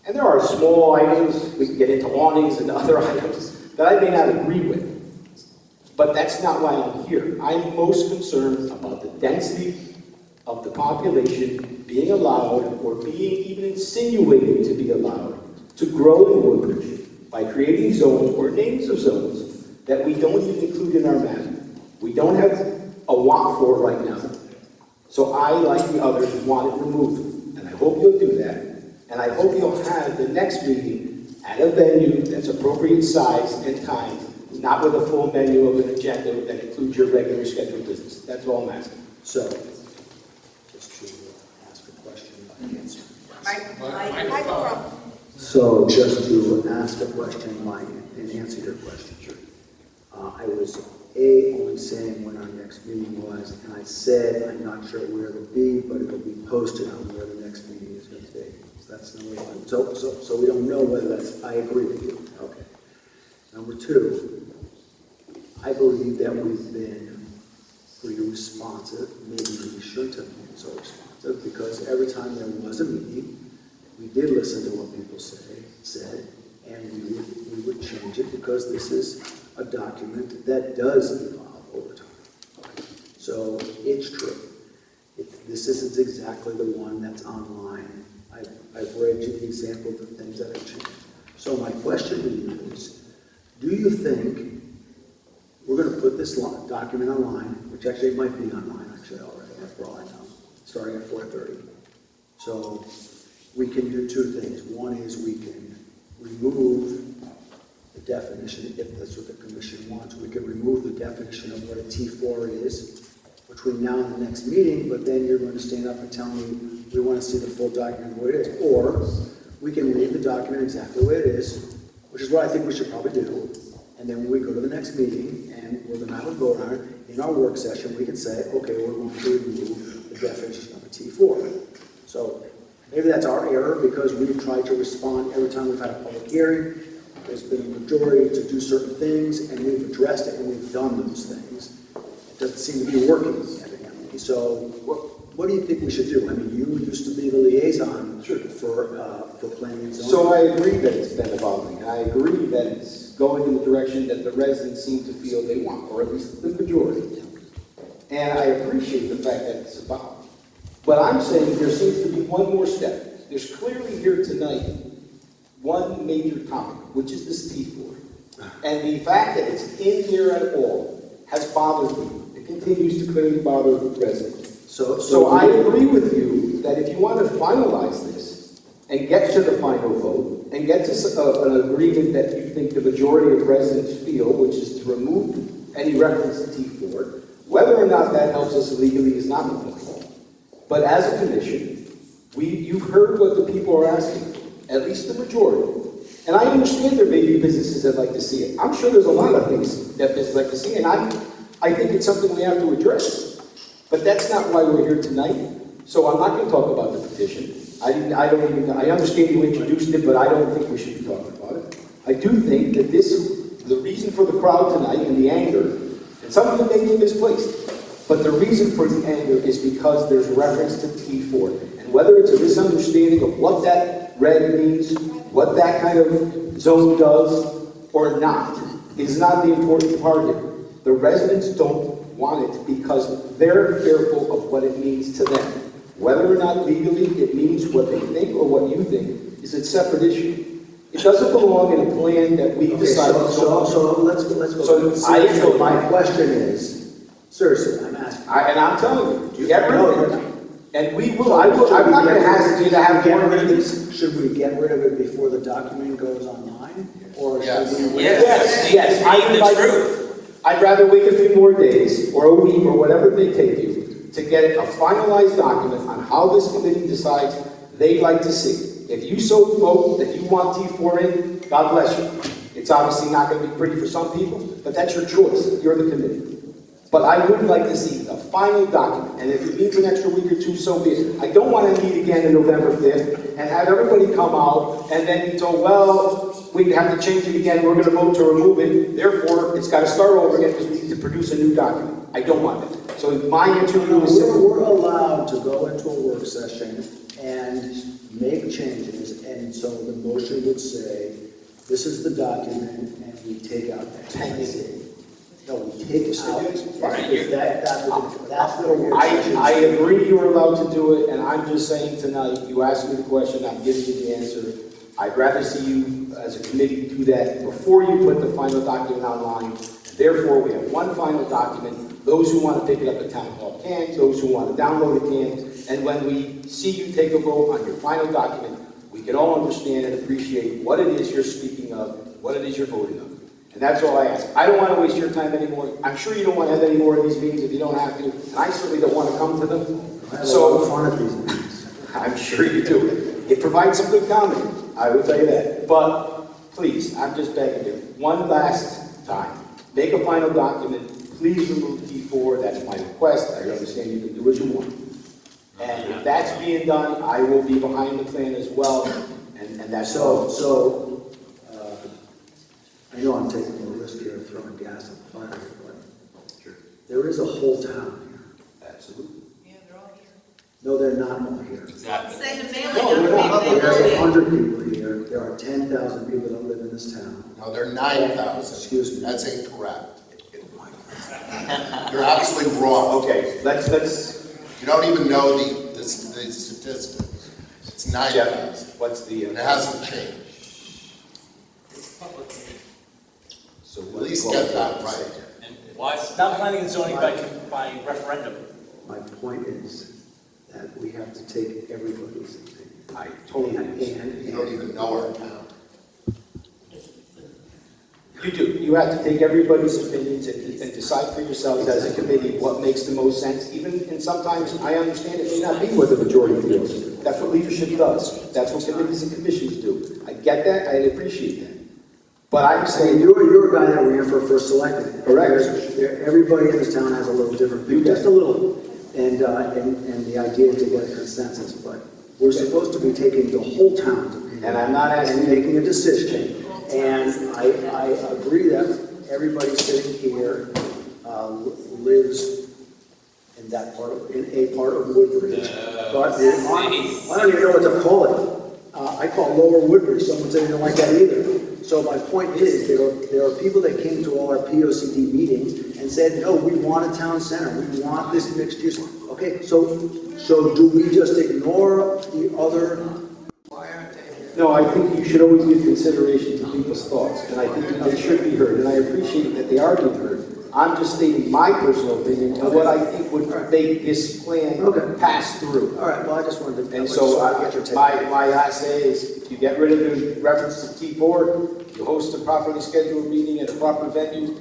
And there are small items, we can get into awnings and other items, that I may not agree with. But that's not why I'm here. I'm most concerned about the density of the population being allowed, or being even insinuated to be allowed, to grow in Woodbridge by creating zones or names of zones that we don't even include in our map. We don't have a want for it right now. So I, like the others, want it removed. And I hope you'll do that. And I hope you'll have the next meeting at a venue that's appropriate size and time, not with a full menu of an agenda that includes your regular scheduled business. That's all I'm asking. So, just to ask a question, answer. So, just to ask a question, Mike, and answer your question. Sure. I was only saying when our next meeting was, and I said I'm not sure where it'll be, but it'll be posted on where the next meeting is going to be. So that's number one. So we don't know whether that's. I agree with you. Okay. Number two, I believe that we've been pretty responsive. Maybe we shouldn't have been so responsive, because every time there was a meeting, we did listen to what people said, and we would change it, because this is a document that does evolve over time. Okay. So it's true. This isn't exactly the one that's online. I've read you the example of the things that have changed. So my question to you is, do you think we're going to put this document online, which actually it might be online actually already, for all I know, starting at 4:30. So we can do two things. One is we can remove the definition, if that's what the commission wants. We can remove the definition of what a T4 is between now and the next meeting, but then you're going to stand up and tell me we want to see the full document the way it is. Or we can leave the document exactly the way it is, which is what I think we should probably do. And then when we go to the next meeting and we're going to have a vote on it, in our work session, we can say, okay, we're going to remove the definition of a T4. So maybe that's our error, because we've tried to respond every time we've had a public hearing. There's been a majority to do certain things, and we've addressed it, and we've done those things. It doesn't seem to be working, evidently. So what do you think we should do? I mean, you used to be the liaison for planning and zoning. So I agree that it's been evolving, and I agree that it's going in the direction that the residents seem to feel they want, or at least the majority. And I appreciate the fact that it's evolved. But I'm saying there seems to be one more step. There's clearly here tonight one major topic, which is this T4. And the fact that it's in here at all has bothered me. It continues to clearly bother residents. So I agree with you that if you want to finalize this and get to the final vote and get to an agreement that you think the majority of residents feel, which is to remove any reference to T4, whether or not that helps us legally is not the point. But as a commission, you've heard what the people are asking for, at least the majority. And I understand there may be businesses that like to see it. I'm sure there's a lot of things that businesses like to see, and I think it's something we have to address. But that's not why we're here tonight. So I'm not going to talk about the petition. I understand you introduced it, but I don't think we should be talking about it. I do think that the reason for the crowd tonight and the anger, and some of it may be misplaced, but the reason for the anger is because there's reference to T4. And whether it's a misunderstanding of what that red means, what that kind of zone does, or not, is not the important part here. The residents don't want it because they're fearful of what it means to them. Whether or not legally it means what they think or what you think is a separate issue. It doesn't belong in a plan that we decided. So let's go. So my question is, seriously, I'm asking. And I'm telling you, get rid of it. And we will. I'm not going to ask you to have get rid of this. Should we get rid of it before the document goes online, or should we? Yes. I invite you. I'd rather wait a few more days, or a week, or whatever it may take you, to get a finalized document on how this committee decides they'd like to see. If you so vote that you want T4 in, God bless you. It's obviously not going to be pretty for some people, but that's your choice. You're the committee. But I would like to see the final document, and if it means an extra week or two, so be it. I don't want to meet again on November 5th and have everybody come out and then be told, well, we have to change it again, we're going to vote to remove it, therefore, it's got to start over again because we need to produce a new document. I don't want that. So my answer to you is simple. We're allowed to go into a work session and make changes, and so the motion would say, this is the document, and we take out X. No, we take out, because that's what we're saying. I agree you're allowed to do it, and I'm just saying tonight, you asked me the question, I'm giving you the answer. I'd rather see you as a committee do that before you put the final document online. Therefore, we have one final document. Those who want to pick it up at Town Hall can, those who want to download it can, and when we see you take a vote on your final document, we can all understand and appreciate what it is you're speaking of, what it is you're voting on. And that's all I ask. I don't want to waste your time anymore. I'm sure you don't want to have any more of these meetings if you don't have to, and I certainly don't want to come to them. I have a lot of fun at these meetings. I'm sure you do. It provides some good comedy, I will tell you that. But please, I'm just begging you, one last time, make a final document. Please remove T4. That's my request. I understand you can do what you want. And if that's being done, I will be behind the plan as well. And that's all. So, I know I'm taking a risk here of throwing gas on the fire, but there is a whole town here. Absolutely. No, they're not all here. Exactly. Say the No, they're not. There's 100 people here. There are 10,000 people that live in this town. No, there are 9,000. Excuse me. That's incorrect. You're absolutely wrong. Okay, let's. You don't even know the statistics. It's 9,000. What's the? And it hasn't changed. So at least get that right. And why not planning and zoning by referendum? My point is that we have to take everybody's opinion. I totally understand. You don't even know our town. You do. You have to take everybody's opinions and decide for yourselves as a committee what makes the most sense. Even, and sometimes I understand it may not be what the majority feels. That's what leadership does. That's what committees and commissions do. I get that. I appreciate that. But I'm saying you're a guy that ran for first selectman. Correct. Everybody in this town has a little different view, just a little. And the idea is to get a consensus, but we're supposed to be taking the whole town's opinion. And I'm not asking and making a decision. And I agree that everybody sitting here lives in that part of, in a part of Woodbridge. But I don't even know what to call it. I call it Lower Woodbridge. Someone said they don't like that either. So my point is, there are people that came to all our POCD meetings and said, no, we want a town center. We want this mixed use. Okay, so do we just ignore the other? No, I think you should always give consideration to people's thoughts, and I think that they should be heard, and I appreciate that they are being heard. I'm just stating my personal opinion and what I think would make this plan pass through. All right, well, I just wanted to... And so my last say is, if you get rid of the reference to T4, you host a properly scheduled meeting at a proper venue,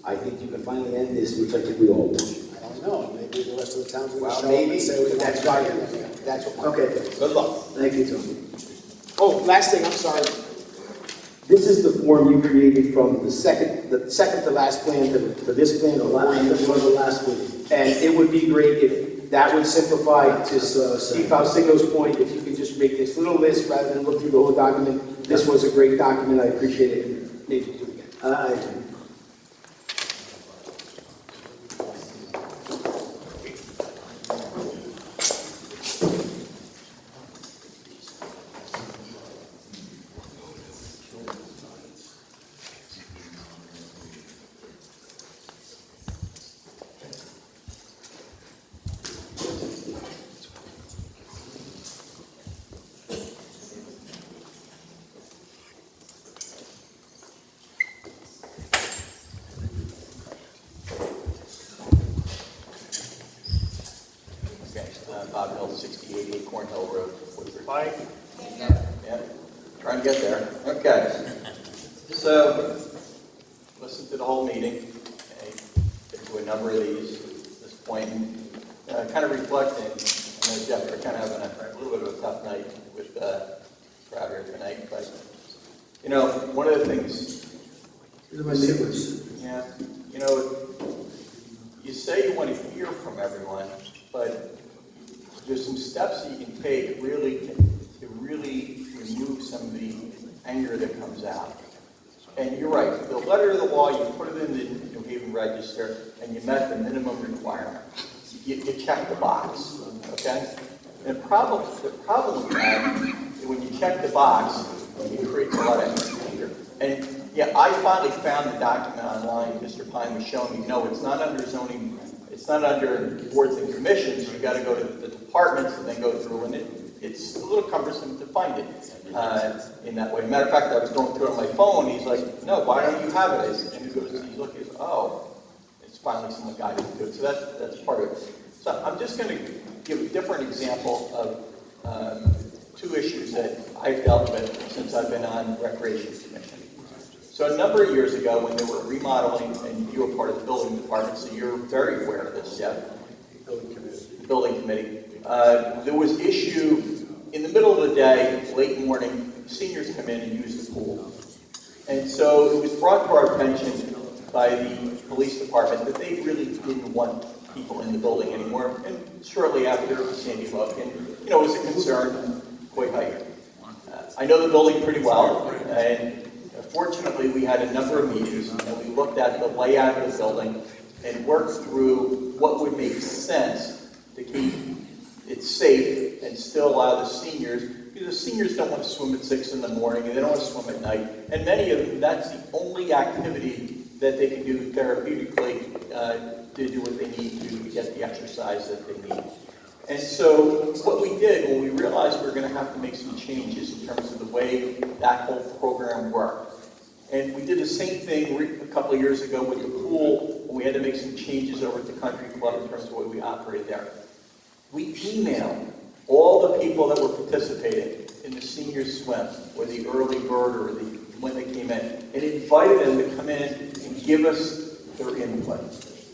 I think you can finally end this, which I think we all want. I don't know, maybe the rest of the town's going to show up Maybe, and say we that's want right. it. That's what. Okay. Good luck. Thank you, Tony. Oh, last thing, I'm sorry. This is the form you created from the second to last plan to this plan. This was the last week. And it would be great if that would simplify to Steve Falsingo's point, if you could just make this little list rather than look through the whole document. This was a great document. I appreciate it. Maybe do it again. I do. Bob Hill, 6088 Cornhill Road, Woodbridge. Hi. Yeah, trying to get there. Okay. So, listen to the whole meeting. Okay. a number of these at this point, kind of reflecting, I know Jeff, we're kind of having a little bit of a tough night with crowd here tonight, but, you know, one of the things... These are my neighbors. Yeah, you know, you say you want to hear from everyone, but there's some steps that you can take really to really remove some of the anger that comes out. And you're right, the letter of the law, you put it in the New Haven Register, and you met the minimum requirement. You check the box, okay? And the problem with that is when you check the box, it creates a lot of anger. And yeah, I finally found the document online. Mr. Pine was showing me, no, it's not under zoning, it's not under boards and commissions. You got to go to the departments and then go through, and it's a little cumbersome to find it in that way. Matter of fact, I was going through it on my phone. He's like, no, why don't you have it? And he goes, he's looking, he goes, oh, it's finally someone guided to it. So that's part of it. So I'm just going to give a different example of two issues that I've dealt with since I've been on Recreation Commission. So a number of years ago, when they were remodeling, and you were part of the building department, so you're very aware of this, Jeff. The building committee. There was issue in the middle of the day, late morning, seniors come in and use the pool. And so it was brought to our attention by the police department that they really didn't want people in the building anymore. And shortly after, Sandy Hook, and you know, it was a concern, quite high. I know the building pretty well, and fortunately, we had a number of meetings, and we looked at the layout of the building and worked through what would make sense to keep it safe and still allow the seniors, because the seniors don't want to swim at 6 in the morning, and they don't want to swim at night, and many of them, that's the only activity that they can do therapeutically to do what they need to get the exercise that they need. And so what we did when we realized we were going to have to make some changes in terms of the way that whole program worked. And we did the same thing a couple of years ago with the pool, when we had to make some changes over at the country club in terms of the way we operated there. We emailed all the people that were participating in the senior swim, or the early bird, or when they came in, and invited them to come in and give us their input.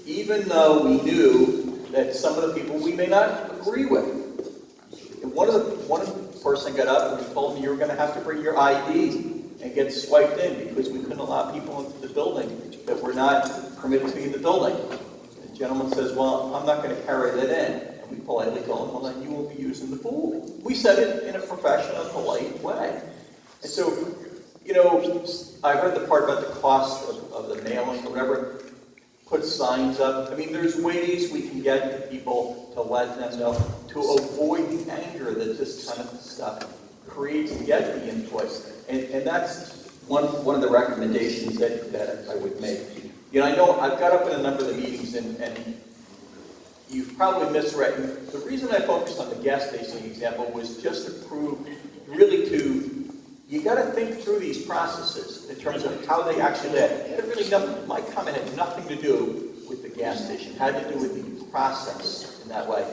Even though we knew that some of the people we may not agree with. And one person got up and told me you were going to have to bring your ID and get swiped in because we couldn't allow people into the building that were not permitted to be in the building. The gentleman says, well, I'm not going to carry that in. And we politely told him, well, then you won't be using the pool. We said it in a professional, polite way. And so, you know, I heard the part about the cost of the mailing or whatever. Put signs up. I mean, there's ways we can get to people to let them know, to avoid the anger that this kind of stuff creates and get the input. And that's one of the recommendations that I would make. You know, I know I've got up in a number of the meetings and you've probably misread. The reason I focused on the gas station example was just to prove, really you got to think through these processes in terms of how they actually live. It had really nothing, my comment had nothing to do with the gas station. It had to do with the process in that way.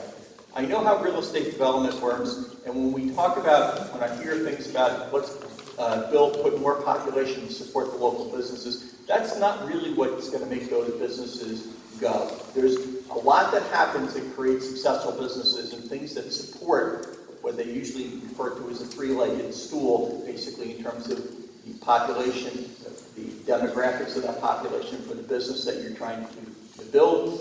I know how real estate development works, and when we talk about, when I hear things about let's put more population to support the local businesses, that's not really what's going to make those businesses go. There's a lot that happens that creates successful businesses and things that support what they usually refer to as a three-legged stool, basically in terms of the population, the demographics of that population for the business that you're trying to build,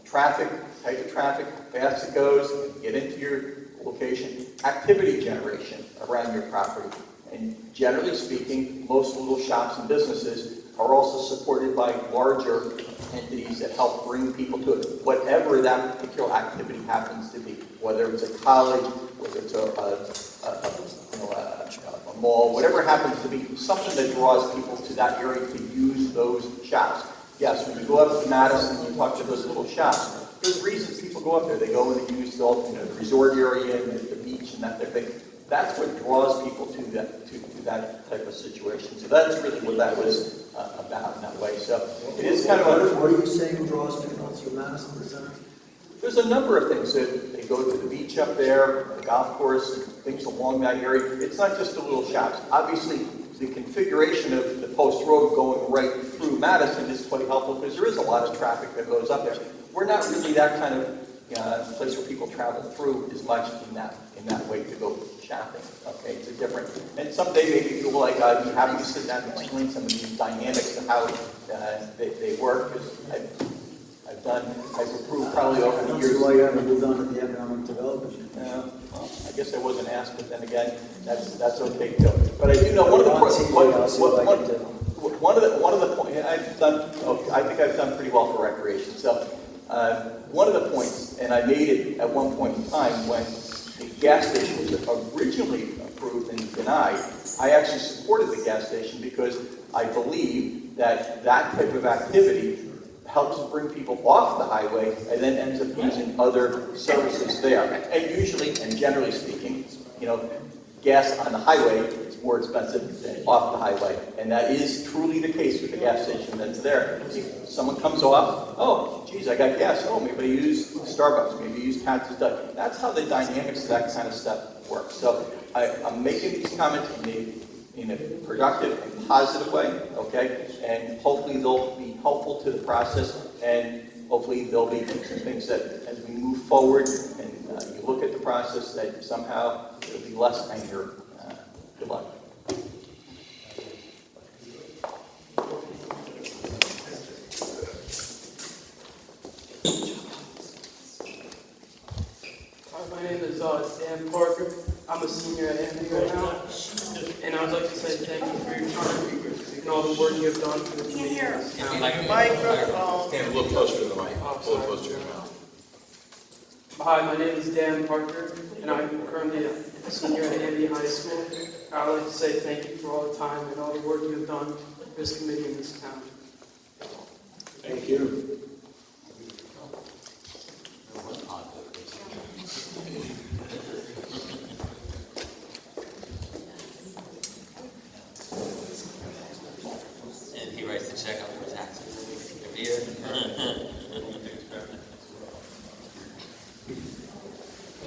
traffic, type of traffic, how fast it goes, get into your location, activity generation around your property. And generally speaking, most little shops and businesses are also supported by larger entities that help bring people to it, whatever that particular activity happens to be, whether it's a college, whether it's a mall, whatever it happens to be, something that draws people to that area to use those shops. Yes, when you go up to Madison and you talk to those little shops, there's reasons people go up there. They go and they use the resort area and the beach and that type of thing. That's what draws people to that type of situation. So that's really what that was about in that way. So it is kind of a... What are you saying draws people to Madison Center? There's a number of things. That they go to the beach up there, the golf course, things along that area. It's not just the little shops. Obviously, the configuration of the post road going right through Madison is quite helpful because there is a lot of traffic that goes up there. We're not really that kind of place where people travel through as much in that way to go shopping. Okay, it's a different. And someday maybe people will like I'd be happy to sit down and explain some of these dynamics of how they work. I've approved probably over the years. That's why you haven't moved on to the economic development. Well, I guess I wasn't asked, but then again, that's okay too. But I do know one of the points. I think I've done pretty well for recreation. So one of the points, and I made it at one point in time when the gas station was originally approved and denied. I actually supported the gas station because I believe that type of activity helps bring people off the highway and then ends up using other services there. And usually, and generally speaking, gas on the highway is more expensive than off the highway. And that is truly the case with the gas station that's there. Someone comes off, oh, geez, I got gas. Oh, maybe I use Starbucks, maybe I use Katz's Dutch. That's how the dynamics of that kind of stuff works. So I'm making these comments in a productive and positive way, okay? And hopefully they'll be helpful to the process, and hopefully there'll be some things that, as we move forward and you look at the process, that somehow there'll be less anger. Good luck. Hi, my name is Dan Parker. I'm a senior at Anthony right now, and I would like to say thank you for your time and all the work you have done for the community. Stand a little closer to the mic. A little closer to the mouth. Hi, my name is Dan Parker, and I'm currently a senior at Andy High School. I would like to say thank you for all the time and all the work you have done for this committee in this town. Thank you. And he writes the check out for taxes every year.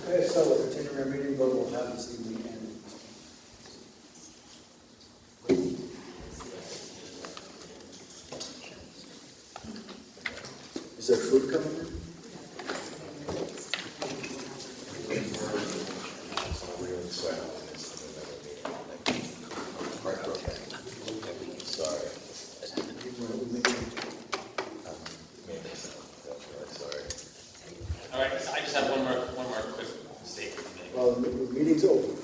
Okay, so we're continuing our meeting, but we'll have this evening end. Is there food coming in? All right, so I just have one more quick statement to make. Well, the meeting's over.